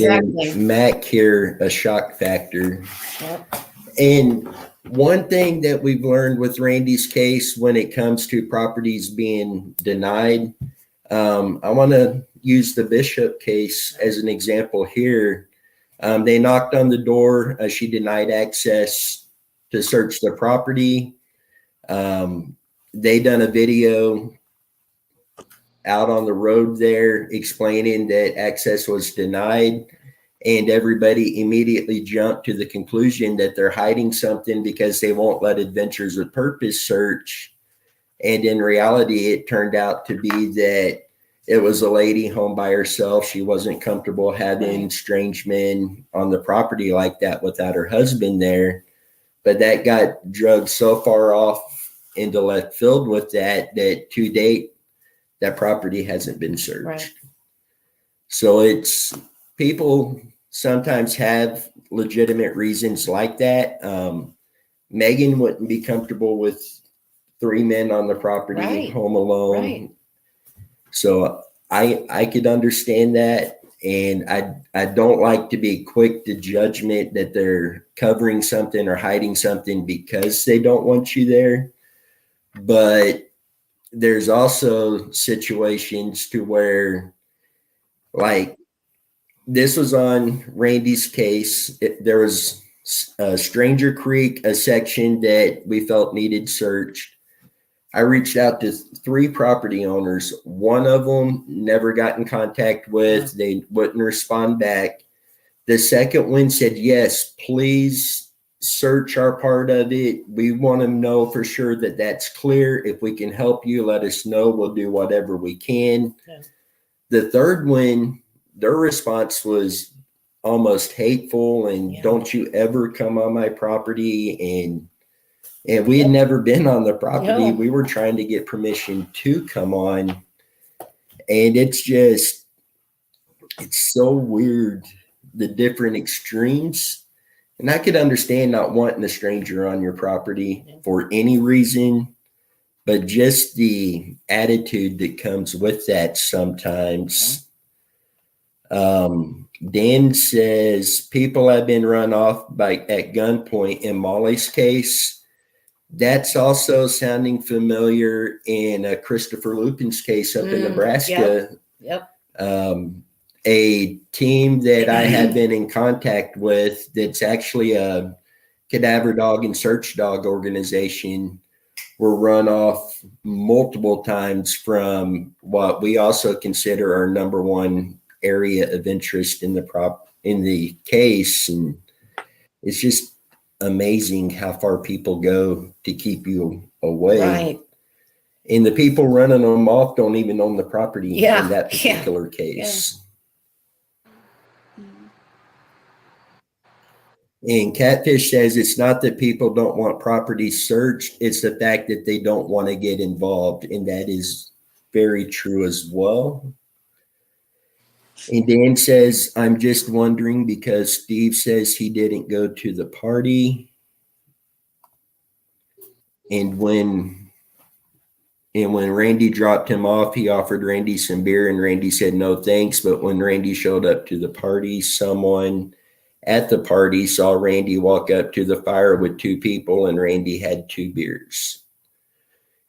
Exactly. then Mac here, a shock factor. Yep. And one thing that we've learned with Randy's case when it comes to properties being denied, I want to use the Bishop case as an example here. They knocked on the door. She denied access to search the property. They done a video out on the road there explaining that access was denied, and everybody immediately jumped to the conclusion that they're hiding something because they won't let Adventures with Purpose search. And in reality, it turned out to be that it was a lady home by herself. She wasn't comfortable having strange men on the property like that without her husband there. But that got drugged so far off into left field with that to date, that property hasn't been searched. Right. So it's people sometimes have legitimate reasons like that. Megan wouldn't be comfortable with 3 men on the property, Right. home alone. Right. So I could understand that. And I don't like to be quick to judgment that they're covering something or hiding something because they don't want you there. But there's also situations to where, like, this was on Randy's case. There was Stranger Creek, a section that we felt needed searched. I reached out to 3 property owners. One of them never got in contact with. They wouldn't respond back. The second one said, yes, please search our part of it. We want to know for sure that that's clear. If we can help you, let us know. We'll do whatever we can. Yeah. The third one, their response was almost hateful and don't you ever come on my property. And we had never been on the property. No. We were trying to get permission to come on. And it's so weird, the different extremes. And I could understand not wanting a stranger on your property for any reason, but just the attitude that comes with that sometimes. Dan says people have been run off at gunpoint in Molly's case. That's also sounding familiar in Christopher Lupin's case up in Nebraska. Yep. A team that I have been in contact with that's actually a cadaver dog and search dog organization were run off multiple times from what we also consider our number one area of interest in the case. And it's just amazing how far people go to keep you away. Right. And the people running them off don't even own the property Yeah. in that particular case. And Catfish says it's not that people don't want property searched, it's the fact that they don't want to get involved. And that is very true as well. And Dan says, I'm just wondering because Steve says he didn't go to the party. And when Randy dropped him off, he offered Randy some beer and Randy said no thanks. But when Randy showed up to the party, someone at the party saw Randy walk up to the fire with 2 people and Randy had 2 beers.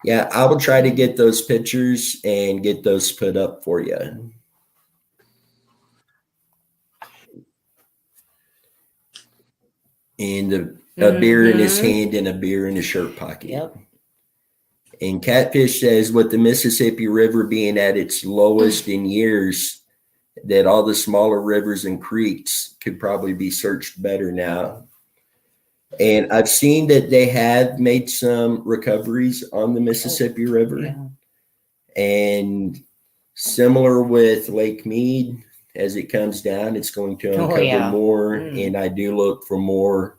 Yeah, I will try to get those pictures and get those put up for you. And a beer in his hand and a beer in his shirt pocket. Yep. And Catfish says, with the Mississippi River being at its lowest in years, that all the smaller rivers and creeks could probably be searched better now. And I've seen that they have made some recoveries on the Mississippi River. Yeah. And similar with Lake Mead, as it comes down, it's going to uncover more. And I do look for more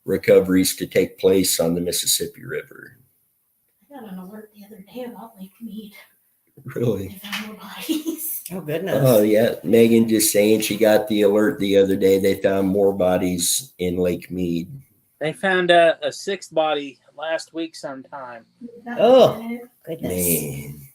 recoveries to take place on the Mississippi River. I got an alert the other day about Lake Mead. Really? They found more bodies. Oh, goodness. Oh, yeah. Megan just saying she got the alert the other day. They found more bodies in Lake Mead. They found a 6th body last week sometime. Oh, goodness. Man.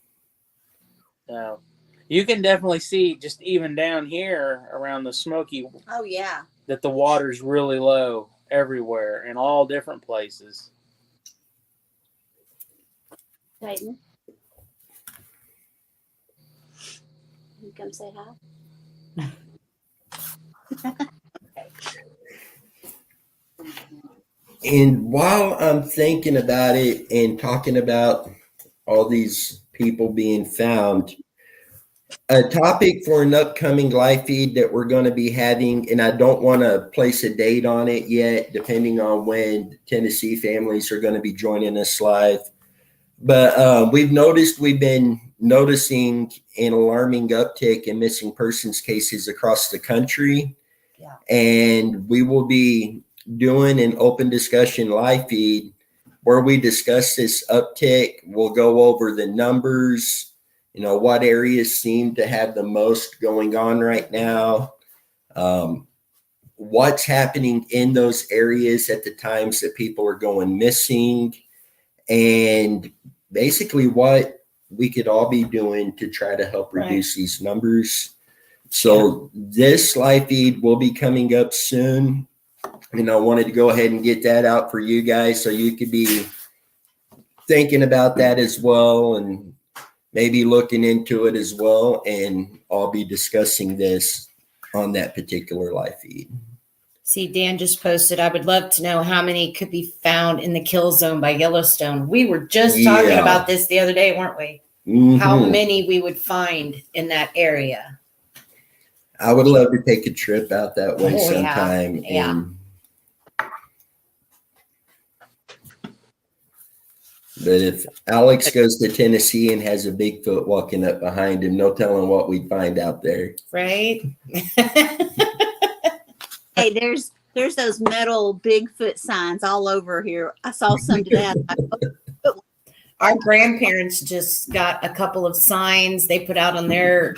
So you can definitely see just even down here around the Smoky Oh, yeah. that the water's really low everywhere in all different places. Dayton. You come say hi. And while I'm thinking about it and talking about all these people being found, a topic for an upcoming live feed that we're going to be having, and I don't want to place a date on it yet, depending on when Tennessee families are going to be joining us live. But we've been noticing an alarming uptick in missing persons cases across the country. Yeah. And we will be doing an open discussion live feed where we discuss this uptick. We'll go over the numbers, what areas seem to have the most going on right now. what's happening in those areas at the times that people are going missing, and basically what we could all be doing to try to help reduce these numbers. So this live feed will be coming up soon, and I wanted to go ahead and get that out for you guys so you could be thinking about that as well, and maybe looking into it as well. And I'll be discussing this on that particular live feed. See, Dan just posted, I would love to know how many could be found in the kill zone by Yellowstone. We were just talking about this the other day, weren't we? How many we would find in that area. I would love to take a trip out that way sometime. Yeah. And, but if Alex goes to Tennessee and has a Bigfoot walking up behind him, no telling what we'd find out there. Right? Hey, there's those metal Bigfoot signs all over here. I saw some today. Our grandparents just got a couple of signs they put out on their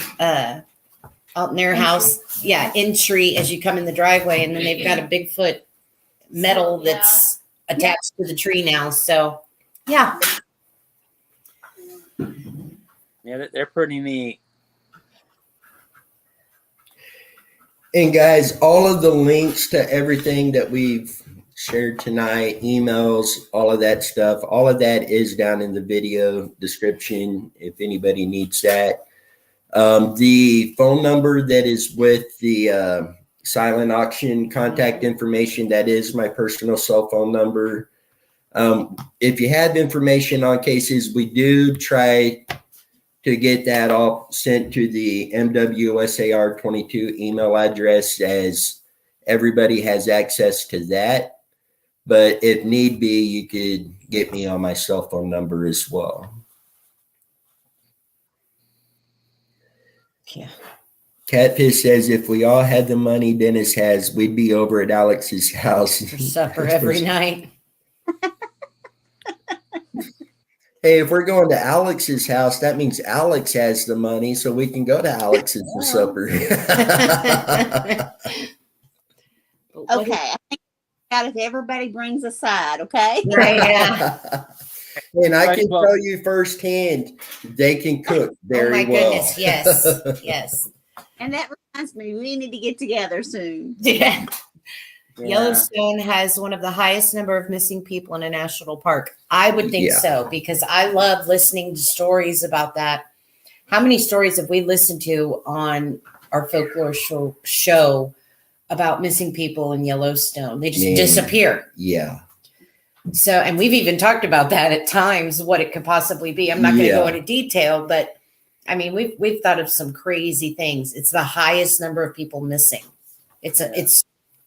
house. Yeah, entry as you come in the driveway, and then they've got a Bigfoot metal that's attached to the tree now. So, yeah. Yeah, they're pretty neat. And guys, all of the links to everything that we've shared tonight, emails, all of that stuff, all of that is down in the video description if anybody needs that. The phone number that is with the silent auction contact information, that is my personal cell phone number. If you have information on cases, we do try to get that all sent to the MWSAR22 email address, as everybody has access to that. But if need be, you could get me on my cell phone number as well. Yeah. Catfish says, if we all had the money Dennis has, we'd be over at Alex's house For supper every night. Hey, if we're going to Alex's house, that means Alex has the money, so we can go to Alex's for supper. Okay, I think out if everybody brings a side, okay? Right, yeah. And I can tell you firsthand, they can cook very well. Goodness, yes, yes. And that reminds me, we need to get together soon. Yeah. Yellowstone has one of the highest number of missing people in a national park. I would think so, because I love listening to stories about that. How many stories have we listened to on our folklore show about missing people in Yellowstone? They just disappear. Yeah. So, and we've even talked about that at times, what it could possibly be. I'm not going to go into detail, but I mean, we've thought of some crazy things. It's the highest number of people missing. It's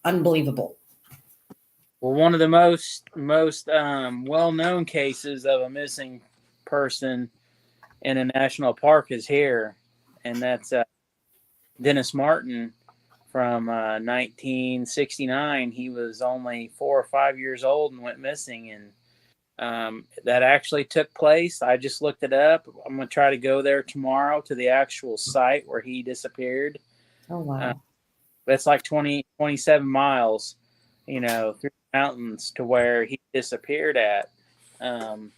unbelievable. Well, one of the most well-known cases of a missing person in a national park is here, and that's Dennis Martin from 1969. He was only 4 or 5 years old and went missing, and that actually took place. I just looked it up. I'm going to try to go there tomorrow to the actual site where he disappeared. Oh, wow. It's like 27 miles, through the mountains to where he disappeared at. And,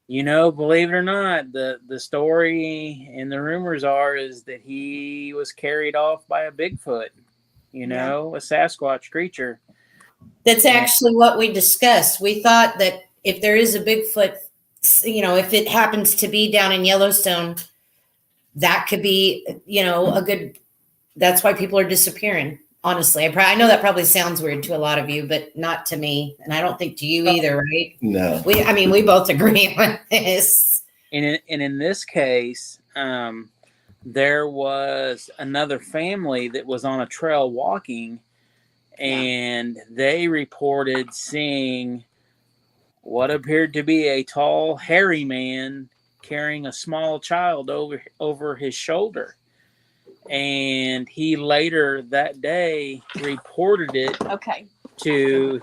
believe it or not, the story and the rumors is that he was carried off by a Bigfoot, a Sasquatch creature. That's actually what we discussed. We thought that if there is a Bigfoot, if it happens to be down in Yellowstone, that could be, a good, that's why people are disappearing. Honestly, I know that probably sounds weird to a lot of you, but not to me. And I don't think to you either, right? No. We both agree on this. And in this case, there was another family that was on a trail walking, and they reported seeing what appeared to be a tall, hairy man carrying a small child over his shoulder. And he later that day reported it to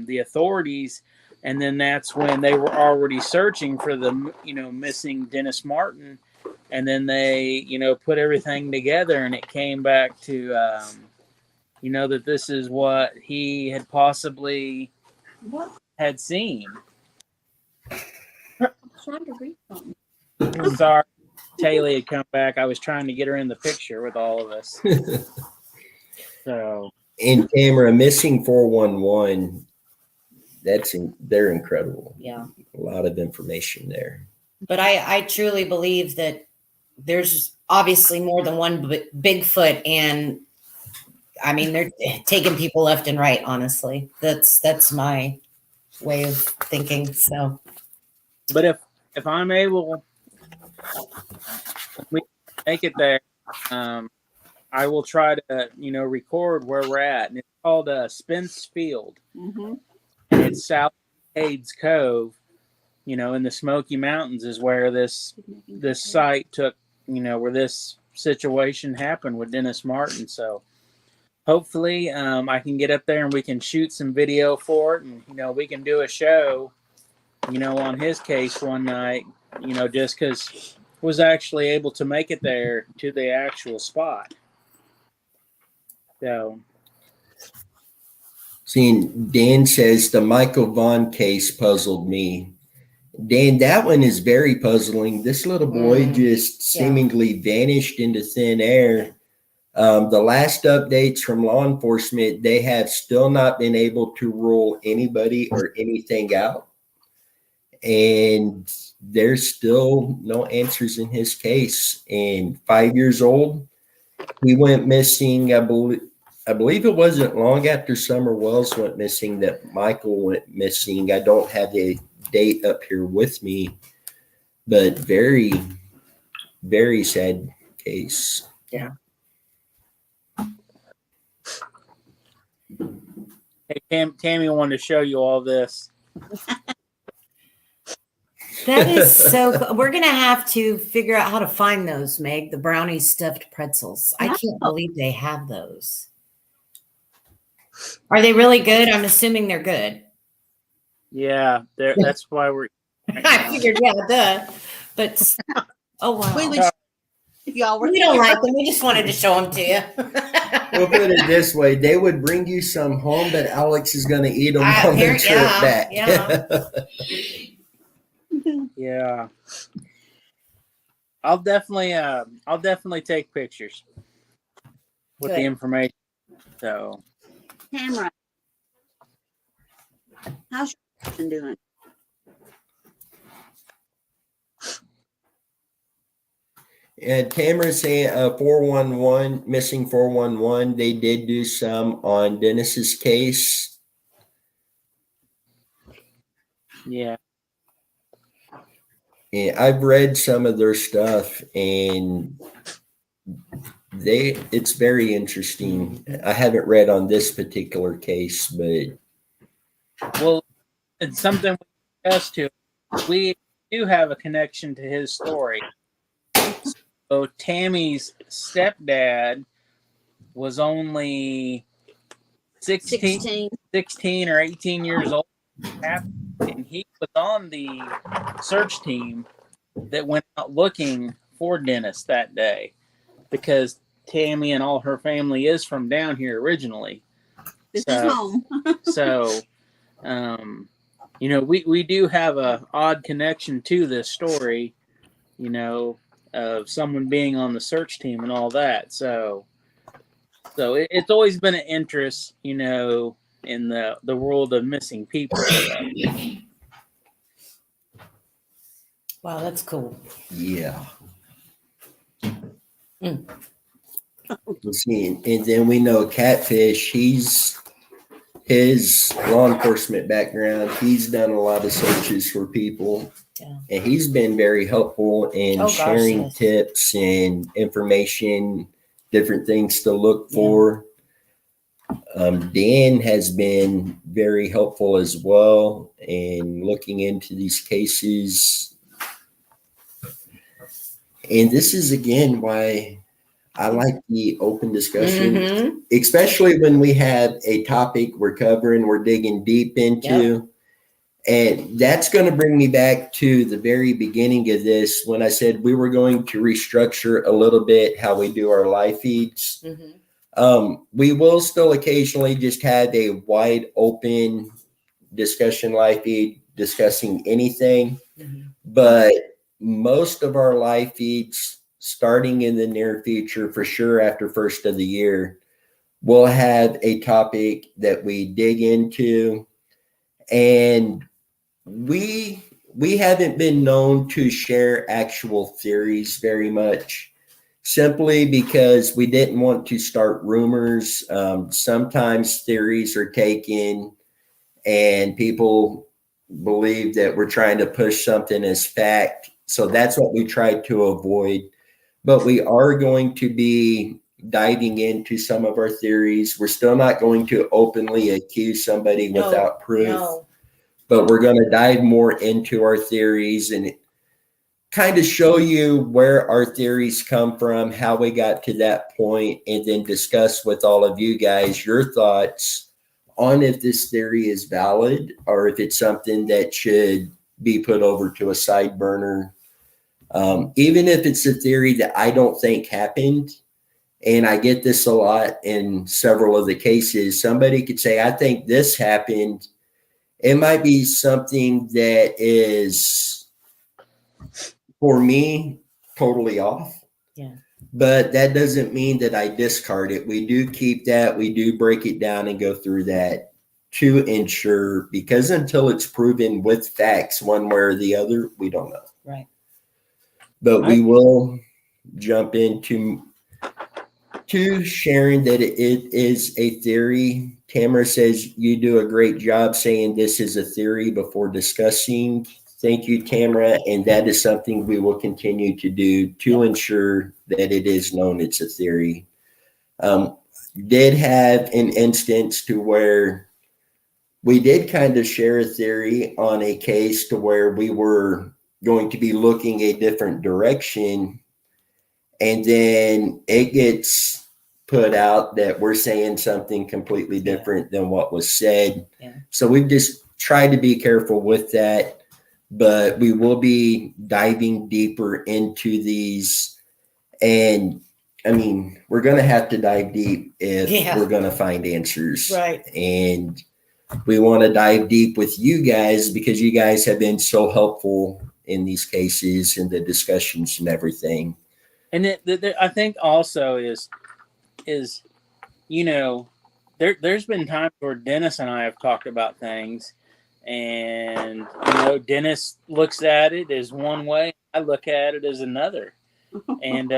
the authorities, and then that's when they were already searching for the missing Dennis Martin, and then they, put everything together, and it came back to, that this is what he had possibly had seen. I'm trying to read something. Sorry, Taylor had come back. I was trying to get her in the picture with all of us. So, And Tamara, missing 411, they're incredible. Yeah. A lot of information there. But I truly believe that there's obviously more than one Bigfoot, and I mean, they're taking people left and right. Honestly, that's my way of thinking. So, but if I'm able, we make it there. I will try to, record where we're at, and it's called Spence Field, Mm-hmm. and it's south of Cades Cove. In the Smoky Mountains is where this site took, where this situation happened with Dennis Martin. So hopefully I can get up there and we can shoot some video for it, and we can do a show, on his case one night, just because was actually able to make it there to the actual spot. So, seeing Dan says the Michael Vaughn case puzzled me. Dan, that one is very puzzling. This little boy just seemingly vanished into thin air. The last updates from law enforcement, they have still not been able to rule anybody or anything out. And there's still no answers in his case. And 5 years old, he went missing. I believe it wasn't long after Summer Wells went missing that Michael went missing. I don't have the date up here with me, but very, very sad case. Yeah. hey, Tammy wanted to show you all this. that is so cool. We're gonna have to figure out how to find those, Meg. The brownie stuffed pretzels. I can't believe they have those. Are they really good? I'm assuming they're good. Yeah, that's why we're. I figured, yeah, duh. But oh wow, If y'all were we don't like them. We just wanted to show them to you. We'll put it this way: they would bring you some home, but Alex is going to eat them on the trip back. Yeah. I'll definitely take pictures with the information. So, Tamara, how's your husband doing? And Tamara saying 411, missing 411. They did do some on Dennis's case. yeah. And I've read some of their stuff, and it's very interesting. I haven't read on this particular case, but Well, it's something we discussed too. We do have a connection to his story. So Tammy's stepdad was only 16 or 18 years old, and he was on the search team that went out looking for Dennis that day, because Tammy and all her family is from down here originally. This is home. So, we do have a odd connection to this story, of someone being on the search team and all that. So it's always been an interest, in the world of missing people. Wow, that's cool. yeah. Let's see. And then we know Catfish, his law enforcement background, he's done a lot of searches for people. Yeah. And he's been very helpful in sharing yes. tips and information, different things to look for. Dan has been very helpful as well in looking into these cases. And this is, again, why I like the open discussion, especially when we have a topic we're covering, we're digging deep into. And that's going to bring me back to the very beginning of this when I said we were going to restructure a little bit how we do our live feeds. We will still occasionally just have a wide open discussion live feed discussing anything, but most of our live feeds starting in the near future, for sure after first of the year, we'll have a topic that we dig into. And we haven't been known to share actual theories very much, simply because we didn't want to start rumors. Sometimes theories are taken and people believe that we're trying to push something as fact. So that's what we tried to avoid. But we are going to be diving into some of our theories. We're still not going to openly accuse somebody without proof. But we're going to dive more into our theories and kind of show you where our theories come from, how we got to that point, and then discuss with all of you guys your thoughts on if this theory is valid or if it's something that should be put over to a side burner. Even if it's a theory that I don't think happened, and I get this a lot in several of the cases, somebody could say, I think this happened. It might be something that is, for me, totally off. Yeah. But that doesn't mean that I discard it. We do keep that. We do break it down and go through that to ensure, because until it's proven with facts one way or the other, we don't know. Right. But we will jump into sharing that it is a theory. Tamara says you do a great job saying this is a theory before discussing. Thank you, Tamara. And that is something we will continue to do to ensure that it is known it's a theory. Did have an instance to where we did kind of share a theory on a case to where we were going to be looking a different direction. And then it gets put out that we're saying something completely different than what was said. Yeah. So we've just tried to be careful with that, but we will be diving deeper into these. And I mean, we're going to have to dive deep if we're going to find answers. Right. And we want to dive deep with you guys because you guys have been so helpful in these cases and the discussions and everything. And I think also is there's been times where Dennis and I have talked about things, and Dennis looks at it as one way, I look at it as another, and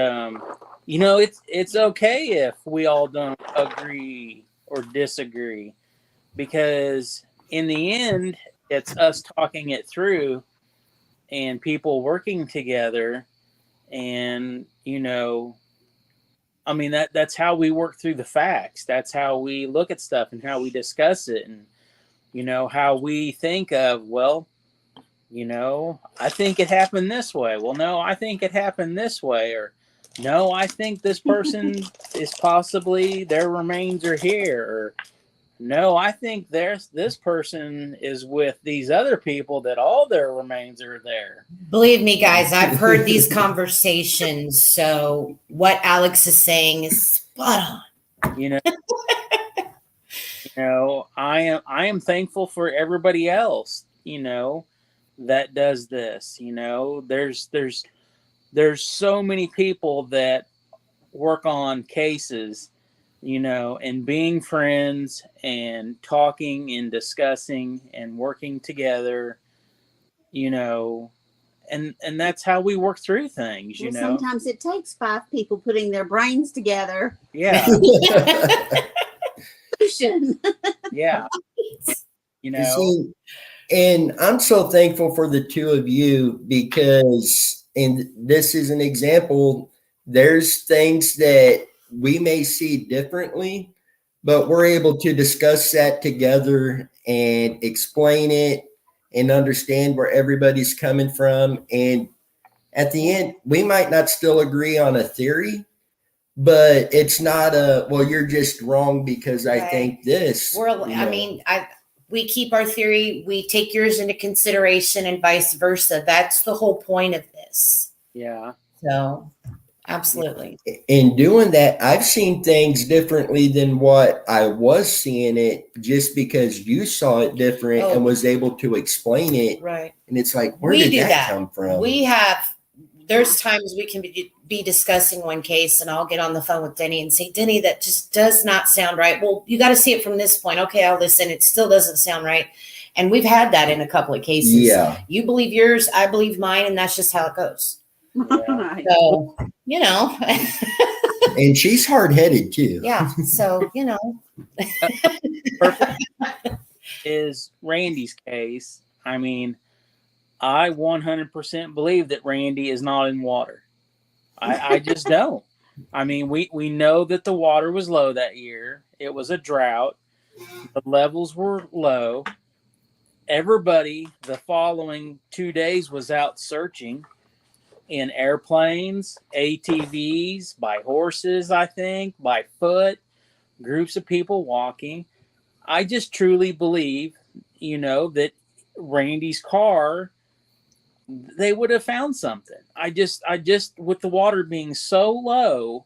it's okay if we all don't agree or disagree, because in the end it's us talking it through and people working together. And, that's how we work through the facts. That's how we look at stuff and how we discuss it. And, how we think of, I think it happened this way. Well, no, I think it happened this way. Or, no, I think this person is possibly, their remains are here. Or, no, I think this person is with these other people that all their remains are there. Believe me, guys, I've heard these conversations. So what Alex is saying is spot on. I am thankful for everybody else, that does this. There's so many people that work on cases, and being friends and talking and discussing and working together, and that's how we work through things, Sometimes it takes 5 people putting their brains together. Yeah. Yeah. See, and I'm so thankful for the two of you because, and this is an example, there's things that we may see differently, but we're able to discuss that together and explain it and understand where everybody's coming from. And at the end, we might not still agree on a theory, but it's not well, you're just wrong because I think this. we keep our theory, we take yours into consideration, and vice versa. That's the whole point of this. Yeah. So, absolutely. In doing that, I've seen things differently than what I was seeing it, just because you saw it different Oh. and was able to explain it. Right. And it's like, where We did do that, that. come from? There's times we can be discussing one case, and I'll get on the phone with Denny and say, Denny, that just does not sound right. Well, you got to see it from this point. Okay, I'll listen. It still doesn't sound right. And we've had that in a couple of cases. Yeah. You believe yours, I believe mine, and that's just how it goes. Right. So, And she's hard headed too. yeah. So, Perfect is Randy's case. I mean, I 100% believe that Randy is not in water. I just don't. I mean, we know that the water was low that year. It was a drought. The levels were low. Everybody the following 2 days was out searching in airplanes, ATVs, by horses, I think, by foot, groups of people walking. I just truly believe, that Randy's car, they would have found something. I just, with the water being so low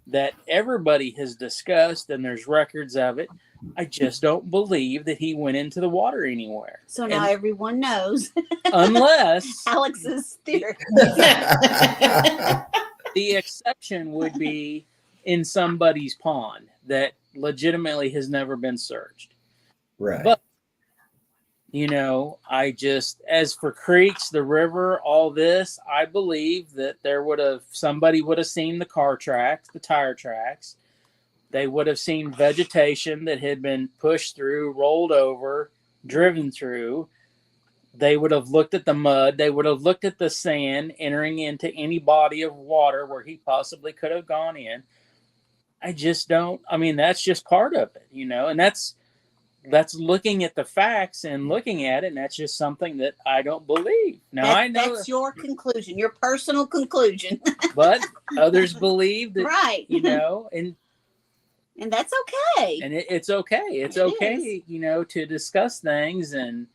that everybody has discussed and there's records of it, I just don't believe that he went into the water anywhere. So now everyone knows Unless Alex's theory. the exception would be in somebody's pond that legitimately has never been searched. Right. But as for creeks, the river, all this, I believe that somebody would have seen the car tracks, the tire tracks. They would have seen vegetation that had been pushed through, rolled over, driven through. They would have looked at the mud. They would have looked at the sand entering into any body of water where he possibly could have gone in. I just don't. I mean, that's just part of it, and that's looking at the facts and looking at it, and that's just something that I don't believe. Now, I know that's your conclusion, your personal conclusion. but others believe that, right. And that's okay. And it's okay. It's okay, to discuss things and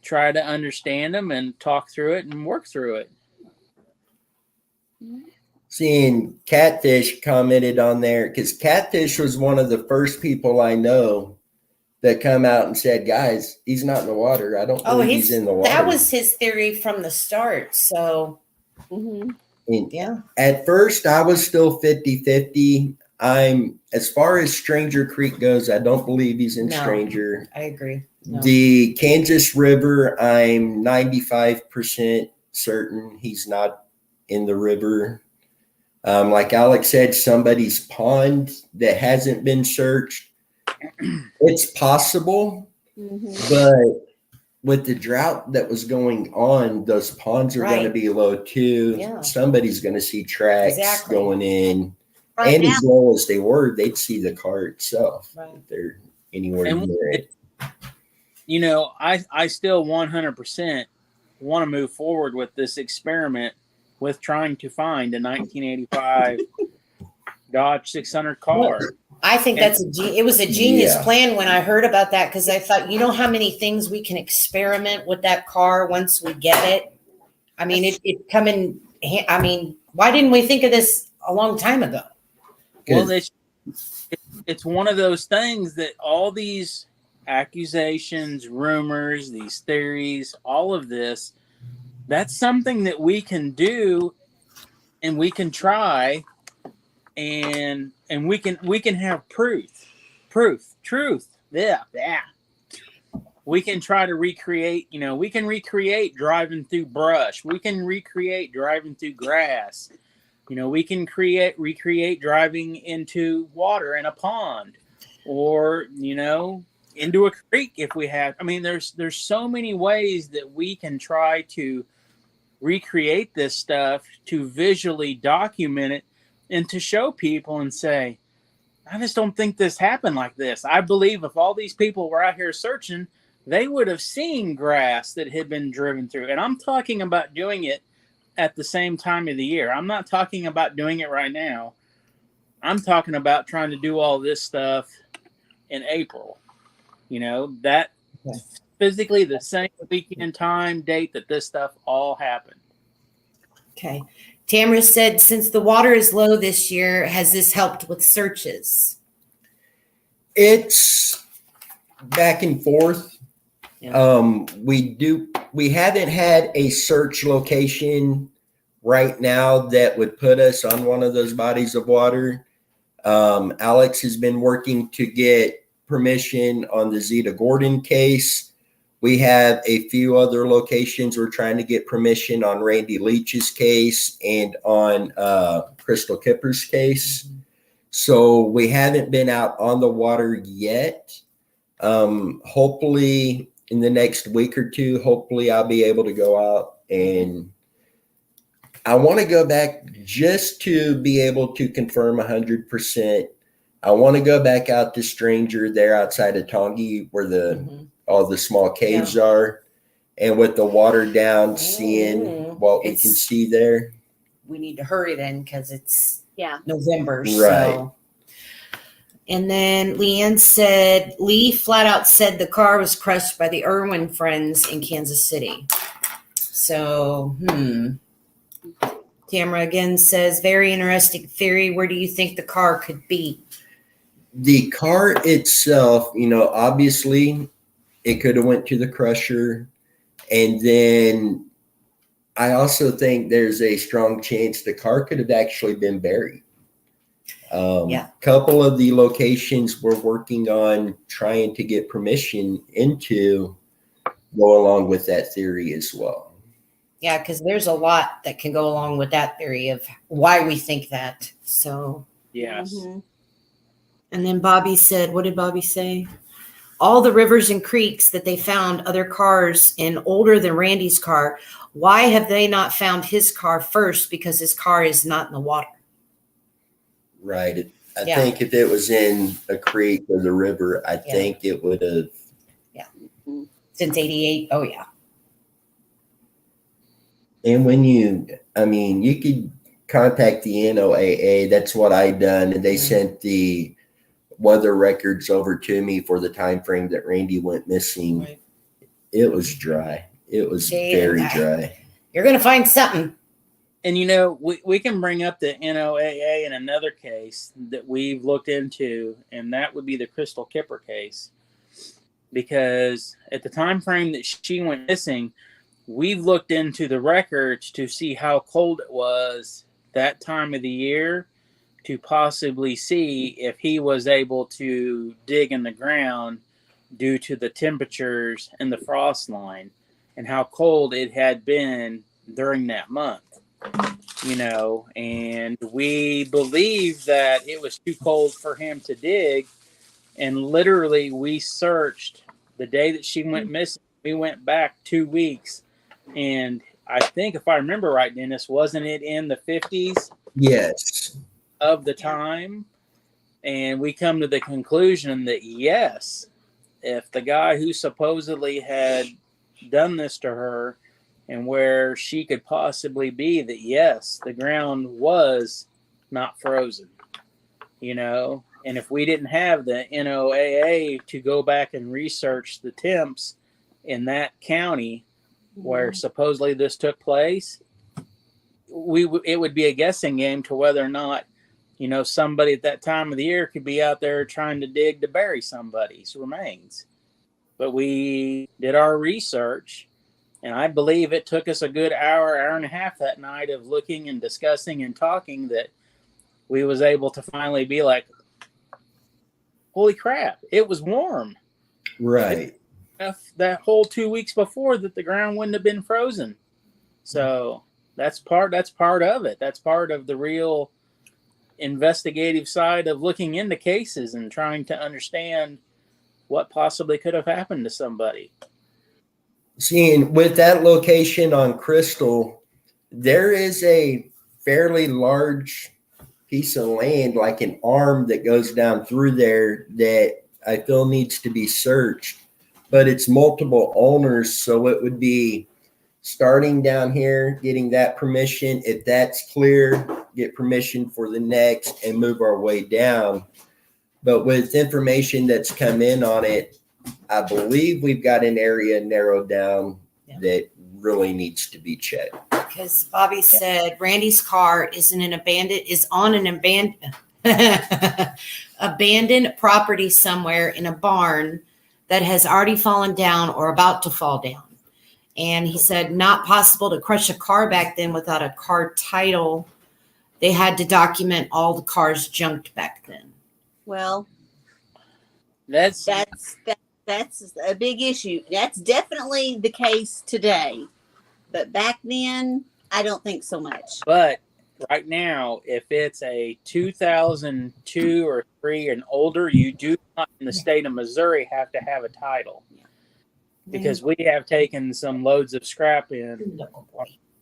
try to understand them and talk through it and work through it. Seeing Catfish commented on there, because Catfish was one of the first people I know that come out and said, guys, he's not in the water. I don't believe he's in the water. That was his theory from the start. So, yeah. At first, I was still 50-50. As far as Stranger Creek goes, I don't believe he's in Stranger. I agree. No. The Kansas River, I'm 95% certain he's not in the river. Like Alex said, somebody's pond that hasn't been searched. It's possible, but with the drought that was going on, those ponds are going to be low too. Yeah. Somebody's going to see tracks going in. Right and now, as low as they were, they'd see the car itself. Right. If they're anywhere near it. I still 100% want to move forward with this experiment with trying to find a 1985 Dodge 600 car. I think it was a genius plan when I heard about that, because I thought, how many things we can experiment with that car once we get it. I mean, it come in. I mean, why didn't we think of this a long time ago? Well, it's one of those things that all these accusations, rumors, these theories, all of this, that's something that we can do and we can try and we can have truth. Yeah. We can try to recreate, we can recreate driving through brush. We can recreate driving through grass. We can recreate driving into water in a pond or, into a creek if we have. I mean, there's so many ways that we can try to recreate this stuff, to visually document it and to show people and say, I just don't think this happened like this. I believe if all these people were out here searching, they would have seen grass that had been driven through. And I'm talking about doing it at the same time of the year. I'm not talking about doing it right now. I'm talking about trying to do all this stuff in April. physically the same weekend, time, date that this stuff all happened. Okay. Tamara said, since the water is low this year, has this helped with searches? It's back and forth. Yeah. We haven't had a search location right now that would put us on one of those bodies of water. Alex has been working to get permission on the Zeta Gordon case. We have a few other locations we're trying to get permission on Randy Leach's case and on Crystal Kipper's case. So we haven't been out on the water yet. Hopefully in the next week or two, hopefully I'll be able to go out, and I want to go back just to be able to confirm 100%. I want to go back out to Stranger there outside of Tongi where all the small caves are, and with the water down, seeing what we can see there. We need to hurry then because it's Yeah. November. Right. So. And then Leanne said, Lee flat out said the car was crushed by the Irwin friends in Kansas City. So, Tamara again says, very interesting theory. Where do you think the car could be? The car itself, obviously it could have went to the crusher. And then I also think there's a strong chance the car could have actually been buried. Couple of the locations we're working on trying to get permission into go along with that theory as well. Yeah, because there's a lot that can go along with that theory of why we think that. So, Yes. Mhm. and then Bobby said, what did Bobby say? All the rivers and creeks that they found other cars in older than Randy's car. Why have they not found his car first? Because his car is not in the water. Right. I Yeah. think if it was in a creek or the river, I think it would have. Since 88. Oh, yeah. And when you could contact the NOAA. That's what I done. And they sent the weather records over to me for the time frame that Randy went missing. Right. It was dry. It was Shade very and dry. You're going to find something. And we can bring up the NOAA in another case that we've looked into, and that would be the Crystal Kipper case. Because at the time frame that she went missing, we've looked into the records to see how cold it was that time of the year to possibly see if he was able to dig in the ground due to the temperatures and the frost line and how cold it had been during that month. And we believe that it was too cold for him to dig. And literally, we searched the day that she went missing. We went back 2 weeks. And I think, if I remember right, Dennis, wasn't it in the 50s? Yes. Of the time? And we come to the conclusion that, yes, if the guy who supposedly had done this to her and where she could possibly be, that yes, the ground was not frozen, and if we didn't have the NOAA to go back and research the temps in that county where supposedly this took place, it would be a guessing game to whether or not, somebody at that time of the year could be out there trying to dig to bury somebody's remains. But we did our research. And I believe it took us a good hour and a half that night of looking and discussing and talking that we was able to finally be like, holy crap, it was warm. Right. That whole 2 weeks before that the ground wouldn't have been frozen. So that's part of it. That's part of the real investigative side of looking into cases and trying to understand what possibly could have happened to somebody. Seeing with that location on Crystal, there is a fairly large piece of land, like an arm that goes down through there that I feel needs to be searched, but it's multiple owners. So it would be starting down here, getting that permission. If that's clear, get permission for the next and move our way down. But with information that's come in on it, I believe we've got an area narrowed down Yeah. that really needs to be checked. Because Bobby said Randy's car is on an abandoned property somewhere in a barn that has already fallen down or about to fall down. And he said not possible to crush a car back then without a car title. They had to document all the cars junked back then. Well, That's that's a big issue. That's definitely the case today, but back then, I don't think so much. But right now, if it's a 2002 or 3 and older, you do not in the state of Missouri have to have a title, because we have taken some loads of scrap in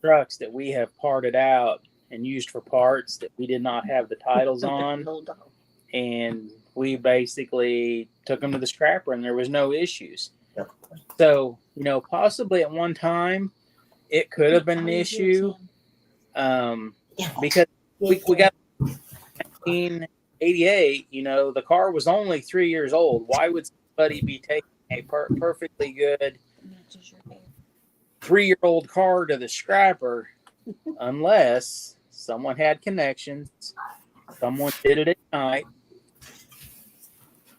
trucks that we have parted out and used for parts that we did not have the titles on, and we basically took them to the scrapper and there was no issues. So, possibly at one time it could have been an issue, because we got 1988, the car was only 3 years old. Why would somebody be taking a perfectly good 3-year-old car to the scrapper unless someone had connections, someone did it at night?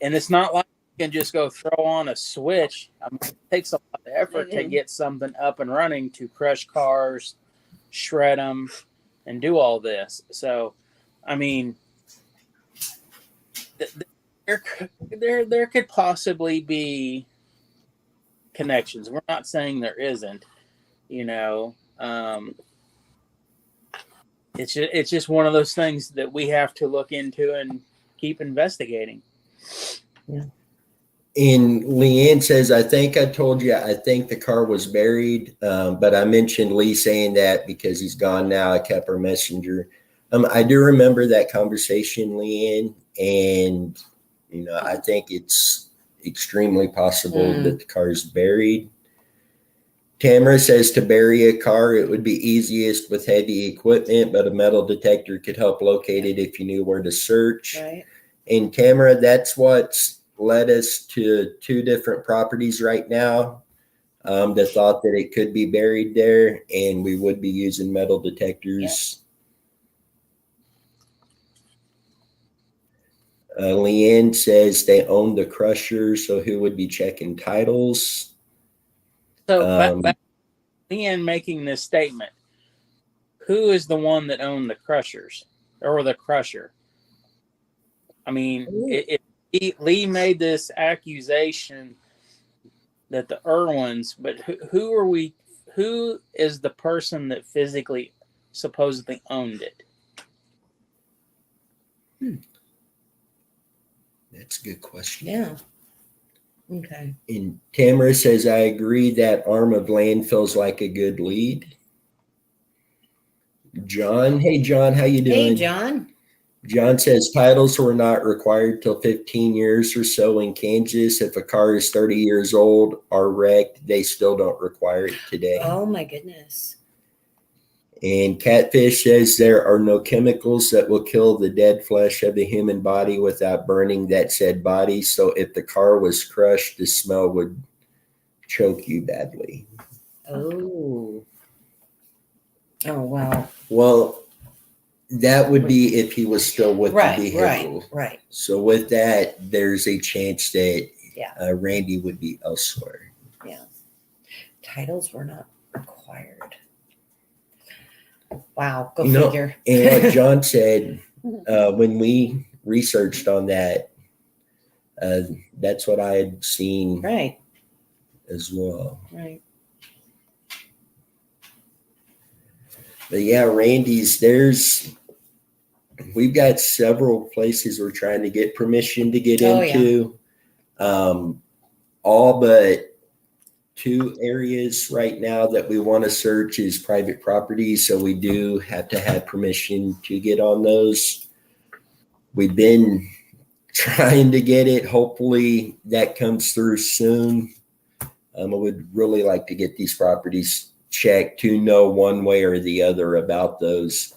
And it's not like you can just go throw on a switch. I mean, it takes a lot of effort to get something up and running, to crush cars, shred them, and do all this. So, I mean, there could possibly be connections. We're not saying there isn't. It's just one of those things that we have to look into and keep investigating. And Leanne says, I think I told you, I think the car was buried. But I mentioned Lee saying that because he's gone now. I kept her messenger. I do remember that conversation, Leanne. And, I think it's extremely possible that the car is buried. Tamara says to bury a car, it would be easiest with heavy equipment, but a metal detector could help locate it if you knew where to search. Right. And Tamara, that's what's led us to 2 different properties right now. The thought that it could be buried there, and we would be using metal detectors. Leanne says they own the crusher, so who would be checking titles? So back Leanne making this statement, who is the one that owned the crushers or the crusher? I mean, Lee made this accusation that the Irwins, but who is the person that physically supposedly owned it? That's a good question. Yeah. Okay. And Tamara says, I agree that arm of land feels like a good lead. John, hey John, how you doing? Hey, John. John says titles were not required till 15 years or so in Kansas. If a car is 30 years old or wrecked, they still don't require it today. Oh my goodness. And Catfish says there are no chemicals that will kill the dead flesh of the human body without burning that said body. So if the car was crushed, the smell would choke you badly. Oh. Oh, wow. Well, that would be if he was still with the vehicle. Right. So with that, there's a chance that Yeah. Randy would be elsewhere. Yeah. Titles were not required. Wow. Go figure. And like John said, when we researched on that, that's what I had seen Right. as well. Right. But yeah, Randy's, we've got several places we're trying to get permission to get into. All but 2 areas right now that we want to search is private property. So we do have to have permission to get on those. We've been trying to get it. Hopefully that comes through soon. I would really like to get these properties checked to know one way or the other about those.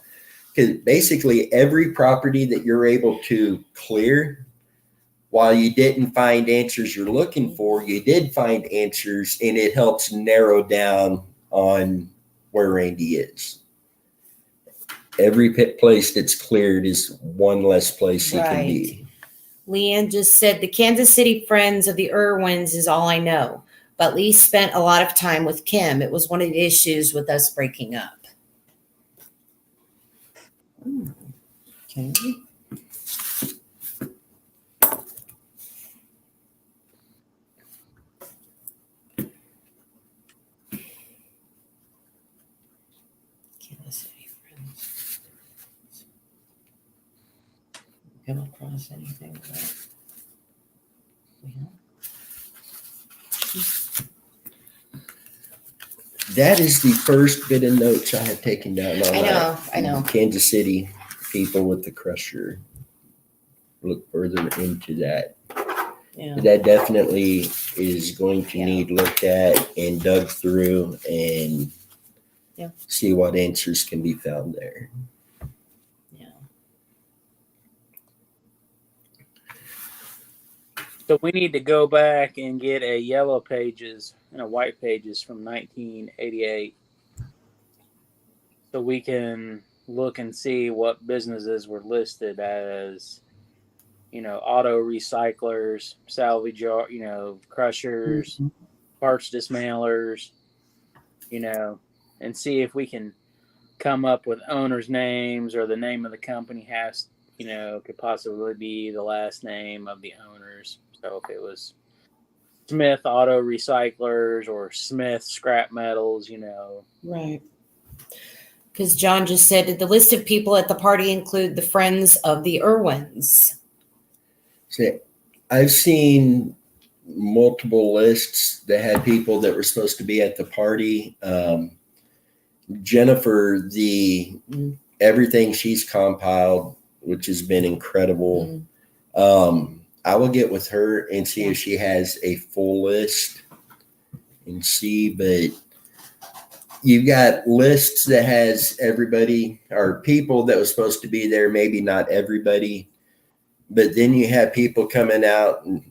Because basically every property that you're able to clear, while you didn't find answers you're looking for, you did find answers, and it helps narrow down on where Randy is. Every place that's cleared is one less place he can be. Leanne just said the Kansas City Friends of the Irwins is all I know, but Lee spent a lot of time with Kim. It was one of the issues with us breaking up. Okay. Kansas City Friends. Come across anything with that? That is the first bit of notes I had taken down on I know. Kansas City people with the crusher. Look further into that. Yeah. That definitely is going to need looked at and dug through and see what answers can be found there. Yeah. So we need to go back and get a yellow pages and a white pages from 1988 so we can look and see what businesses were listed as, auto recyclers, salvage, crushers, parts dismantlers, and see if we can come up with owners' names, or the name of the company could possibly be the last name of the owners. So if it was Smith Auto Recyclers or Smith Scrap Metals, Right. Because John just said, did the list of people at the party include the Friends of the Irwins? So I've seen multiple lists that had people that were supposed to be at the party. Jennifer, everything she's compiled, which has been incredible. I will get with her and see if she has a full list and see, but you've got lists that has everybody or people that was supposed to be there, maybe not everybody, but then you have people coming out and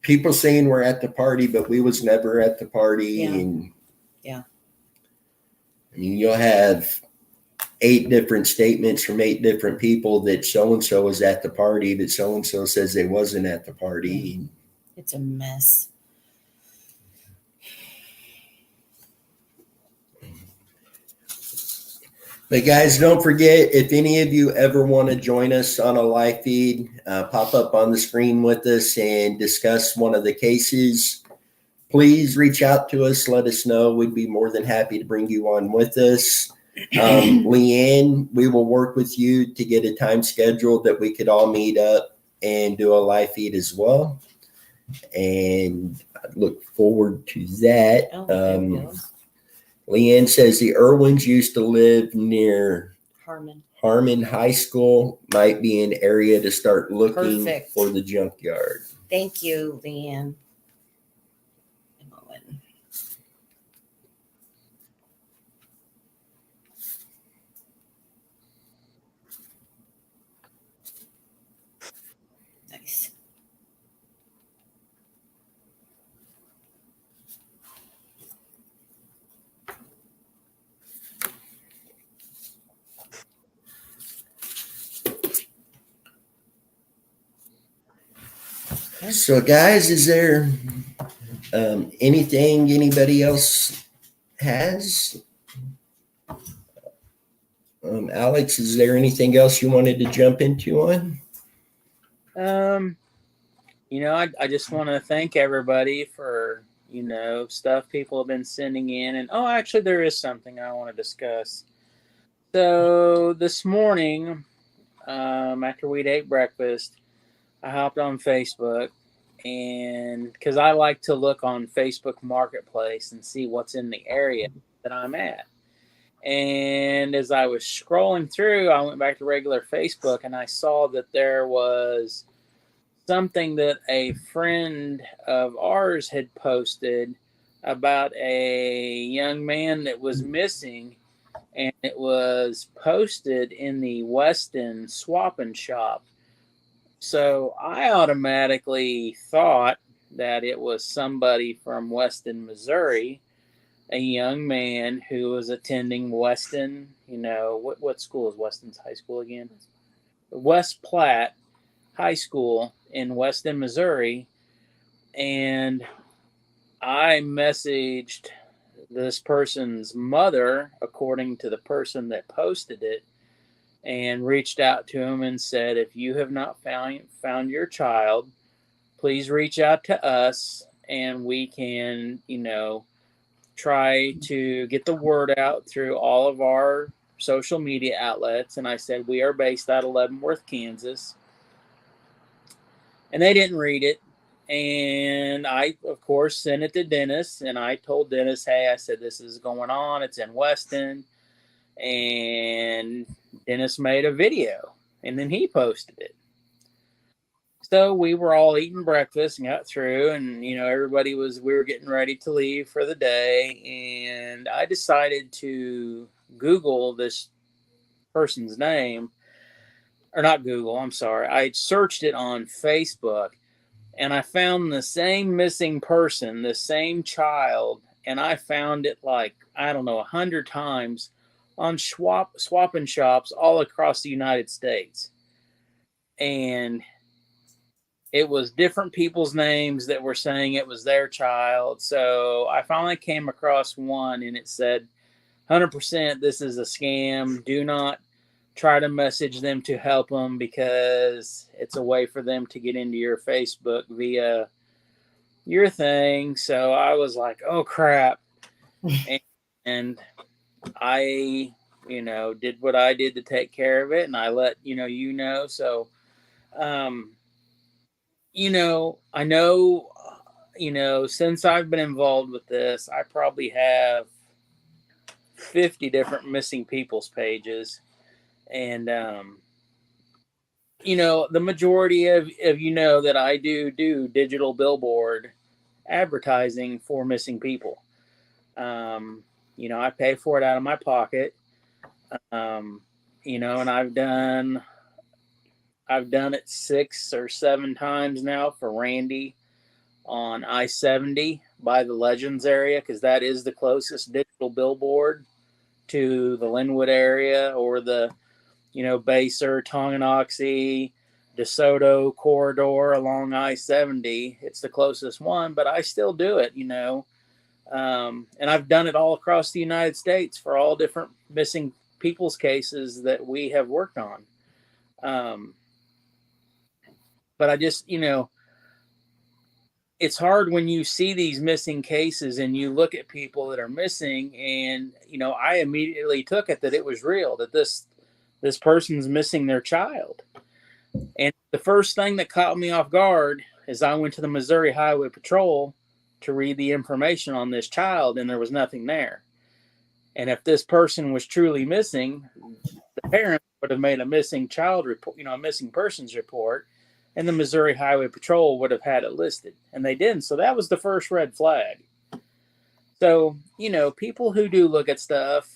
people saying we're at the party, but we was never at the party. And I mean, you'll have 8 different statements from 8 different people that so-and-so was at the party, that so-and-so says they wasn't at the party. It's a mess. But guys, don't forget, if any of you ever want to join us on a live feed, pop up on the screen with us and discuss one of the cases, please reach out to us. Let us know. We'd be more than happy to bring you on with us. Leanne, we will work with you to get a time scheduled that we could all meet up and do a live feed as well. And I look forward to that. Leanne says the Irwins used to live near Harmon High School. Might be an area to start looking for the junkyard. Thank you, Leanne. Nice. So, guys, is there anything anybody else has? Alex, is there anything else you wanted to jump into on? I just want to thank everybody for, stuff people have been sending in. And, actually, there is something I want to discuss. So this morning, after we'd ate breakfast, I hopped on Facebook, and because I like to look on Facebook Marketplace and see what's in the area that I'm at. And as I was scrolling through, I went back to regular Facebook, and I saw that there was something that a friend of ours had posted about a young man that was missing, and it was posted in the Weston Swap and Shop So I automatically thought that it was somebody from Weston, Missouri, a young man who was attending Weston. What school is Weston's high school again? West Platte High School in Weston, Missouri. And I messaged this person's mother, according to the person that posted it, and reached out to him and said, if you have not found your child, please reach out to us and we can, try to get the word out through all of our social media outlets. And I said, we are based out of Leavenworth, Kansas. And they didn't read it. And I, of course, sent it to Dennis. And I told Dennis, hey, I said, this is going on. It's in Weston. And Dennis made a video. And then he posted it. So we were all eating breakfast and got through. And, we were getting ready to leave for the day. And I decided to Google this person's name. Or not Google, I'm sorry. I searched it on Facebook. And I found the same missing person, the same child, and I found it 100 times on swapping shops all across the United States. And it was different people's names that were saying it was their child. So I finally came across one, and it said, 100% this is a scam. Do not try to message them to help them because it's a way for them to get into your Facebook via your thing. So I was like, oh crap. and I, did what I did to take care of it. And I let, so, I know, since I've been involved with this, I probably have 50 different missing people's pages. And, the majority of that I do digital billboard advertising for missing people. I pay for it out of my pocket. And I've done it 6 or 7 times now for Randy on I-70 by the Legends area, because that is the closest digital billboard to the Linwood area or the Baser, Tonganoxie, DeSoto corridor along I-70. It's the closest one, but I still do it, and I've done it all across the United States for all different missing people's cases that we have worked on. But I just, it's hard when you see these missing cases and you look at people that are missing, and, I immediately took it that it was real, that this person's missing their child. And the first thing that caught me off guard is I went to the Missouri Highway Patrol to read the information on this child, and there was nothing there. And if this person was truly missing, the parent would have made a missing child report, a missing persons report, and the Missouri Highway Patrol would have had it listed, and they didn't. So that was the first red flag. So, people who do look at stuff,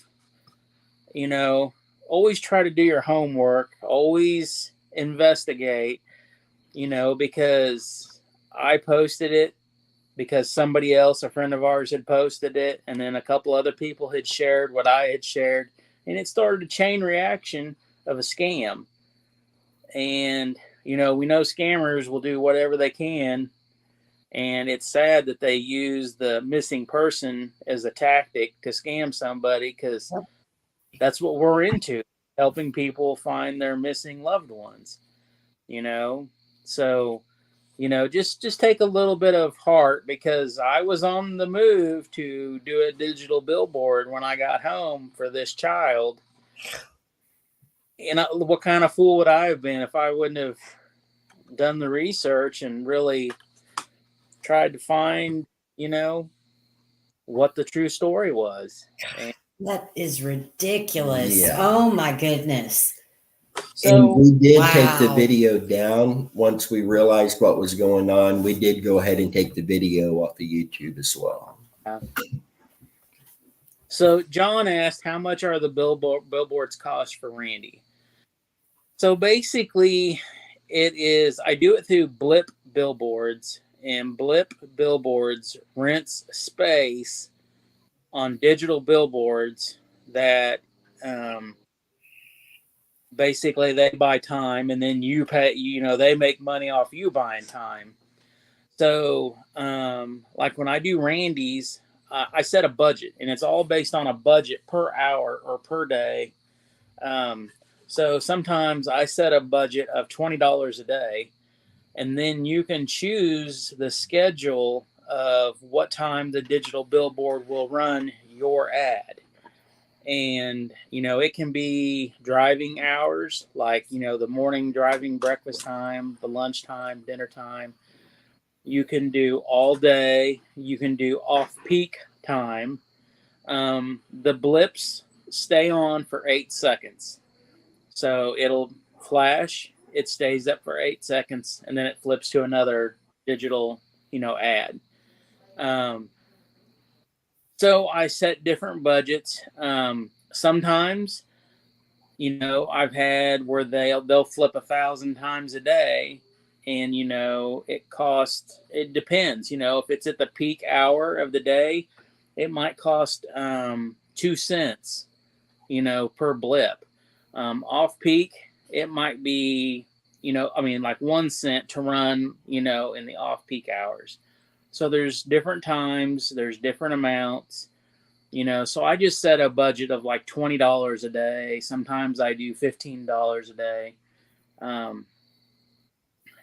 always try to do your homework, always investigate, because I posted it because somebody else, a friend of ours, had posted it, and then a couple other people had shared what I had shared, and it started a chain reaction of a scam. And, we know scammers will do whatever they can, and it's sad that they use the missing person as a tactic to scam somebody, because that's what we're into, helping people find their missing loved ones, So, just take a little bit of heart, because I was on the move to do a digital billboard when I got home for this child. And what kind of fool would I have been if I wouldn't have done the research and really tried to find, what the true story was. And That is ridiculous. Yeah. Oh my goodness. And we did take the Wow. video down once we realized what was going on. We did go ahead and take the video off of YouTube as well. So John asked, how much are the billboards cost for Randy? So basically, it is, I do it through Blip Billboards, and Blip Billboards rents space on digital billboards that basically they buy time, and then you pay, they make money off you buying time. So, like when I do Randy's, I set a budget, and it's all based on a budget per hour or per day. So sometimes I set a budget of $20 a day, and then you can choose the schedule of what time the digital billboard will run your ad. And, it can be driving hours, like, the morning driving, breakfast time, the lunchtime, dinner time. You can do all day. You can do off-peak time. The blips stay on for 8 seconds. So it'll flash, it stays up for 8 seconds, and then it flips to another digital, ad. So I set different budgets. Sometimes, I've had where they'll flip 1,000 times a day, and it depends. If it's at the peak hour of the day, it might cost 2 cents, per blip. Off peak, it might be, like 1 cent to run, in the off peak hours. So there's different times, there's different amounts, so I just set a budget of like $20 a day. Sometimes I do $15 a day.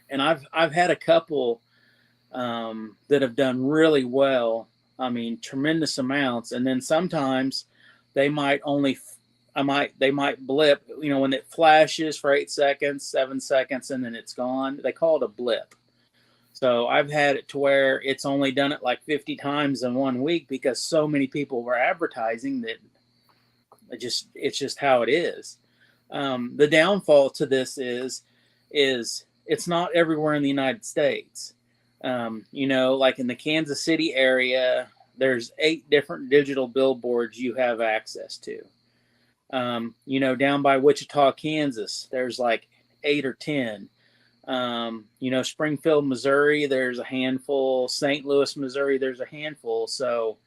And I've had a couple that have done really well. I mean, tremendous amounts. And then sometimes they might they might blip, when it flashes for 8 seconds, 7 seconds, and then it's gone. They call it a blip. So I've had it to where it's only done it like 50 times in 1 week because so many people were advertising that it's just how it is. The downfall to this is it's not everywhere in the United States. Like in the Kansas City area, there's 8 different digital billboards you have access to. Down by Wichita, Kansas, there's like 8 or 10. Springfield, Missouri, there's a handful. St. Louis, Missouri, there's a handful. So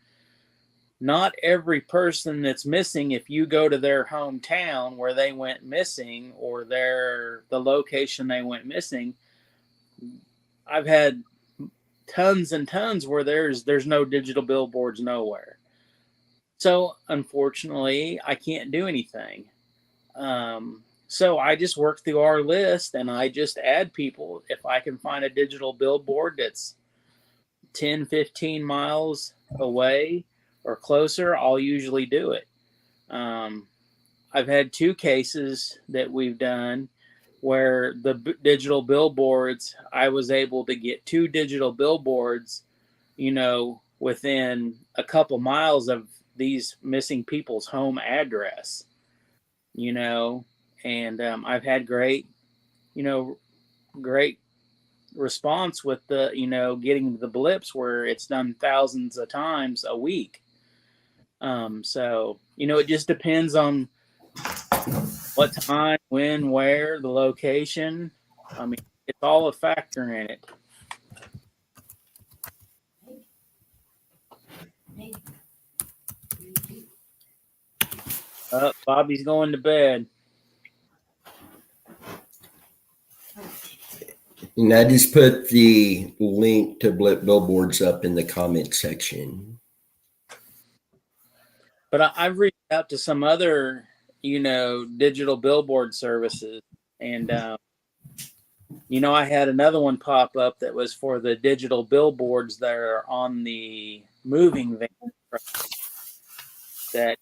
not every person that's missing, if you go to their hometown where they went missing or the location they went missing, I've had tons and tons where there's no digital billboards nowhere. So unfortunately, I can't do anything. So I just work through our list and I just add people. If I can find a digital billboard that's 10, 15 miles away or closer, I'll usually do it. I've had 2 cases that we've done where the digital billboards, I was able to get 2 digital billboards, within a couple miles of these missing people's home address, and I've had great response with the, getting the blips where it's done thousands of times a week. So, it just depends on what time, when, where, the location. I mean, it's all a factor in it. Bobby's going to bed. And I just put the link to Blip Billboards up in the comment section. But I've reached out to some other, digital billboard services. And, I had another one pop up that was for the digital billboards that are on the moving van that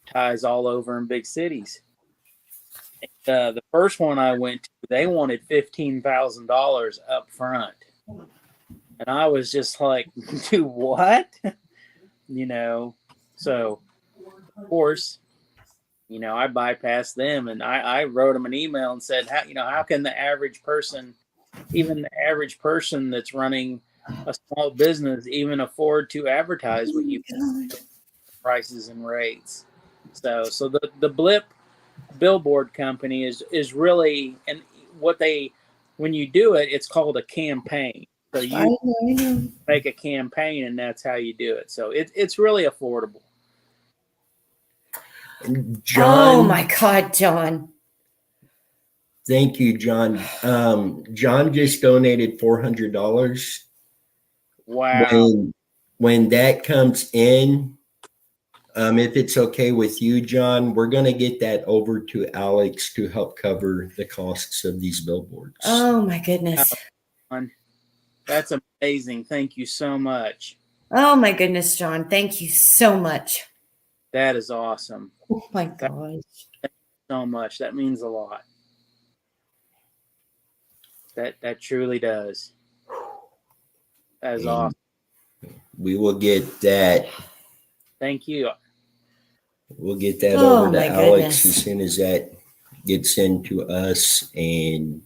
ties all over in big cities. The first one I went to, they wanted $15,000 up front. And I was just like, dude, what? So of course, I bypassed them and I wrote them an email and said, how can the average person, even the average person that's running a small business, even afford to advertise with you prices and rates? So the Blip Billboard company is really, and when you do it, it's called a campaign. So I you know. make a campaign, and that's how you do it. So it's really affordable. John, Oh my God, John. thank you, John. John just donated $400. Wow. When that comes in, if it's okay with you, John, we're going to get that over to Alex to help cover the costs of these billboards. Oh my goodness. That's amazing. Thank you so much. Oh my goodness, John. Thank you so much. That is awesome. Oh my gosh. So much. That means a lot. That truly does. That is And awesome. we will get that. Thank you. We'll get that Oh, over to my Alex goodness. as soon as that gets into us, and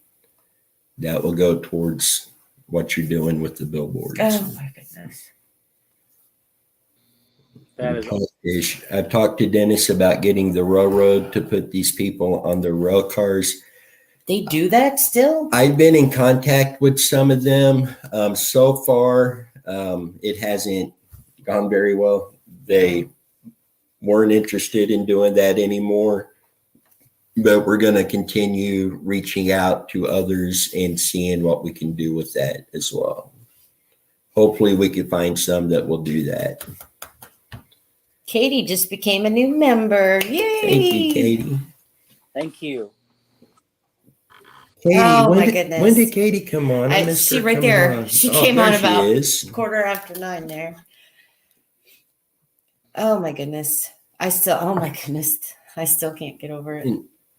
that will go towards what you're doing with the billboards. Oh my goodness. That is I've talked to Dennis about getting the railroad to put these people on their rail cars. They do that still? I've been in contact with some of them. So far, it hasn't gone very well. They weren't interested in doing that anymore, but we're going to continue reaching out to others and seeing what we can do with that as well. Hopefully we can find some that will do that. Katie just became a new member. Yay! Thank you, Katie. Thank you. Katie, Oh, when my did, goodness. When did Katie come on? I missed She her right coming there. on. She Oh, came there on she about is. 9:15 there. Oh my goodness. I still can't get over it.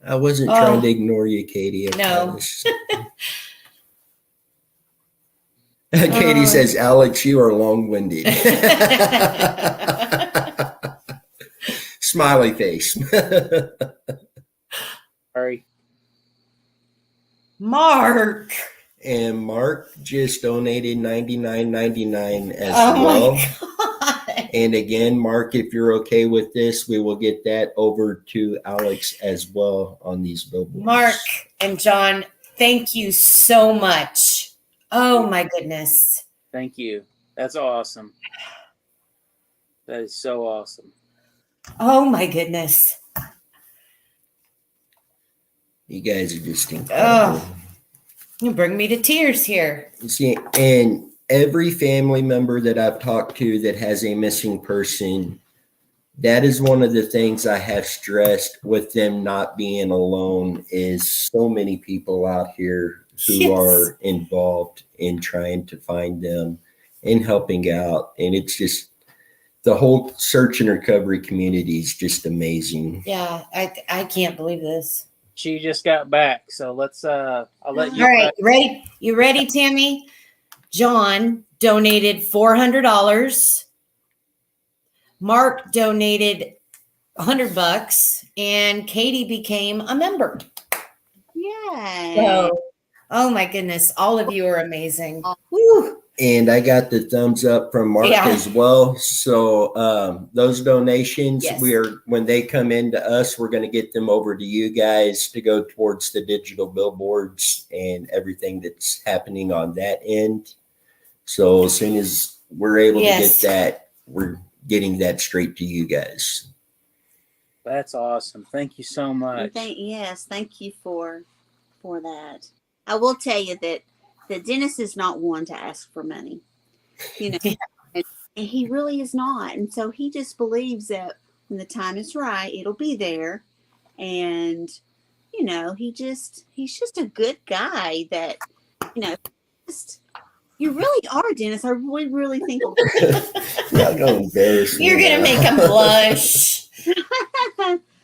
I wasn't Oh. trying to ignore you, Katie. I No. promise. Katie Oh. says, Alex, you are long-winded. Smiley face. Sorry. Mark. And Mark just donated $99.99 as Oh well. my God. And again, Mark, if you're okay with this, we will get that over to Alex as well on these billboards. Mark and John, thank you so much. Oh my goodness. Thank you. That's awesome. That is so awesome. Oh my goodness. You guys are just incredible. You bring me to tears here. See, and every family member that I've talked to that has a missing person, that is one of the things I have stressed with them not being alone is so many people out here who Yes. are involved in trying to find them and helping out. And it's just the whole search and recovery community is just amazing. Yeah, I can't believe this. She just got back, so let's I'll let you All right, ready? You ready, Tammy? John donated $400. Mark donated $100, and Katie became a member. Yay. So, oh my goodness, all of you are amazing. Woo. And I got the thumbs up from Mark Yeah. as well. So those donations, Yes. when they come into us, we're going to get them over to you guys to go towards the digital billboards and everything that's happening on that end. So as soon as we're able Yes. to get that, we're getting that straight to you guys. That's awesome. Thank you so much. Thank you for that. I will tell you that Dennis is not one to ask for money. You know, and he really is not. And so he just believes that when the time is right, it'll be there. And, you know, he's just a good guy that, you know, you really are, Dennis. I really, really think Y'all gonna embarrass me. You're going to now. make him blush.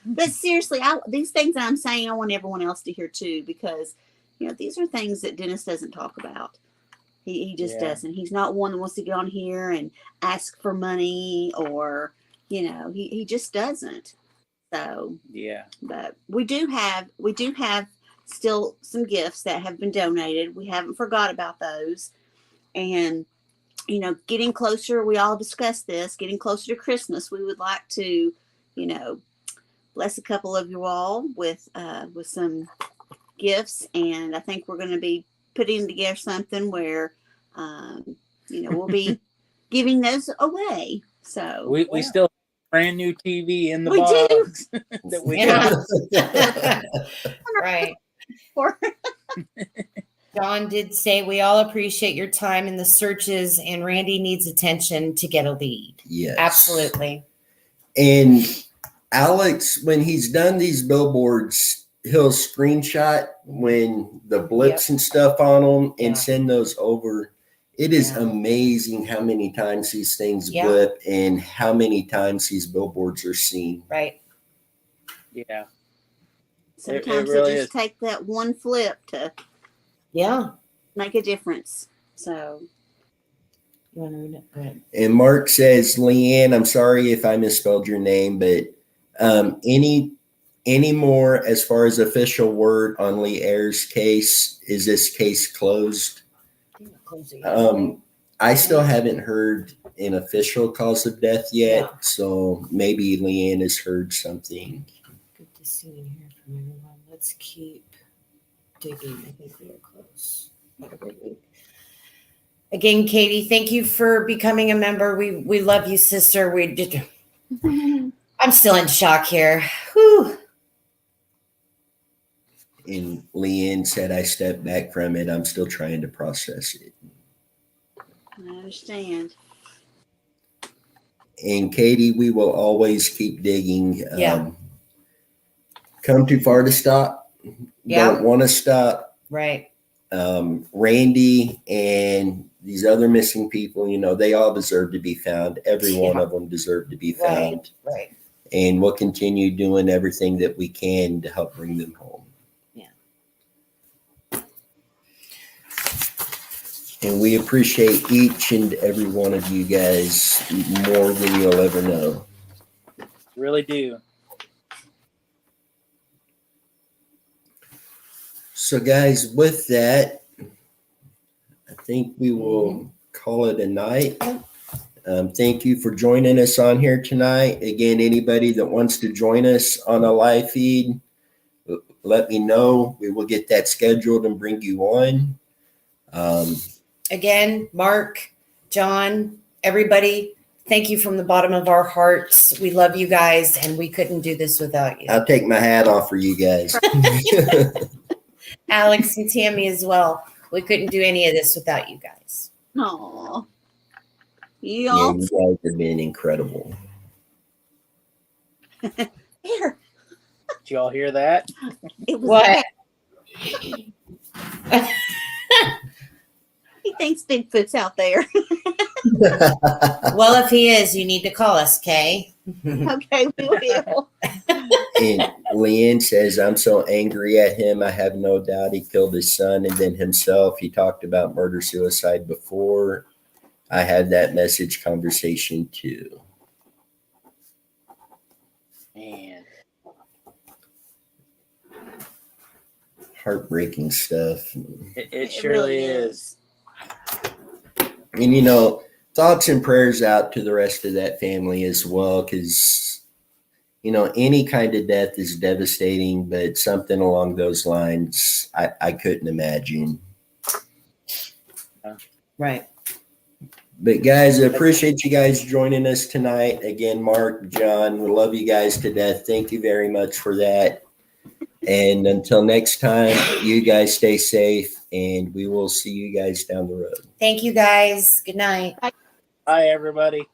But seriously, these things that I'm saying, I want everyone else to hear too, because, you know, these are things that Dennis doesn't talk about. He just doesn't. He's not one that wants to get on here and ask for money or, you know, he just doesn't. So, Yeah. but we do have still some gifts that have been donated. We haven't forgot about those. And, you know, getting closer, we all discussed this, getting closer to Christmas, we would like to, you know, bless a couple of you all with some gifts, and I think we're going to be putting together something where, we'll be giving those away. So We still have a brand new TV in the We do. box that we Yeah. Right. for John did say we all appreciate your time in the searches, and Randy needs attention to get a lead. Yes. Absolutely. And Alex, when he's done these billboards, he'll screenshot when the blips and stuff on them and Yeah. send those over. It is Yeah. amazing how many times these things Yeah. blip and how many times these billboards are seen. Right. yeah. sometimes really it just is. take that one flip to Yeah. make a difference. So You want to read it? Go ahead. And Mark says, Leanne, I'm sorry if I misspelled your name, but any more as far as official word on Lee Ayers' case? Is this case closed? I still haven't heard an official cause of death yet, Yeah. so maybe Leanne has heard something. Good to see and hear from everyone. Let's keep digging. I think we are close. Have a great week. Again, Katie, thank you for becoming a member. We love you, sister. We did. I'm still in shock here. Whew. And Leanne said, I stepped back from it. I'm still trying to process it. I understand. And Katie, we will always keep digging. Yeah. Come too far to stop. Yeah. Don't want to stop. Right. Randy and these other missing people, they all deserve to be found. Every one Yeah. of them deserve to be Right. found. Right. And we'll continue doing everything that we can to help bring them home. Yeah. And we appreciate each and every one of you guys more than you'll ever know. Really do. So, guys, with that, I think we will call it a night. Thank you for joining us on here tonight. Again, anybody that wants to join us on a live feed, let me know. We will get that scheduled and bring you on. Again, Mark, John, everybody, thank you from the bottom of our hearts. We love you guys, and we couldn't do this without you. I'll take my hat off for you guys. Alex and Tammy as well. We couldn't do any of this without you guys. Aw. You Yeah, all you guys have been incredible. there. Did y'all hear that? It was What? He thinks Bigfoot's out there. Well, if he is, you need to call us, Kay. Okay, we will. And Leanne says, I'm so angry at him. I have no doubt he killed his son and then himself. He talked about murder suicide before. I had that message conversation too. Man. Heartbreaking stuff. It surely is. And thoughts and prayers out to the rest of that family as well, because any kind of death is devastating, but something along those lines I couldn't imagine. Right. But guys, I appreciate you guys joining us tonight. Again, Mark, John, we love you guys to death. Thank you very much for that. And until next time, you guys stay safe, and we will see you guys down the road. Thank you, guys. Good night. Hi, everybody.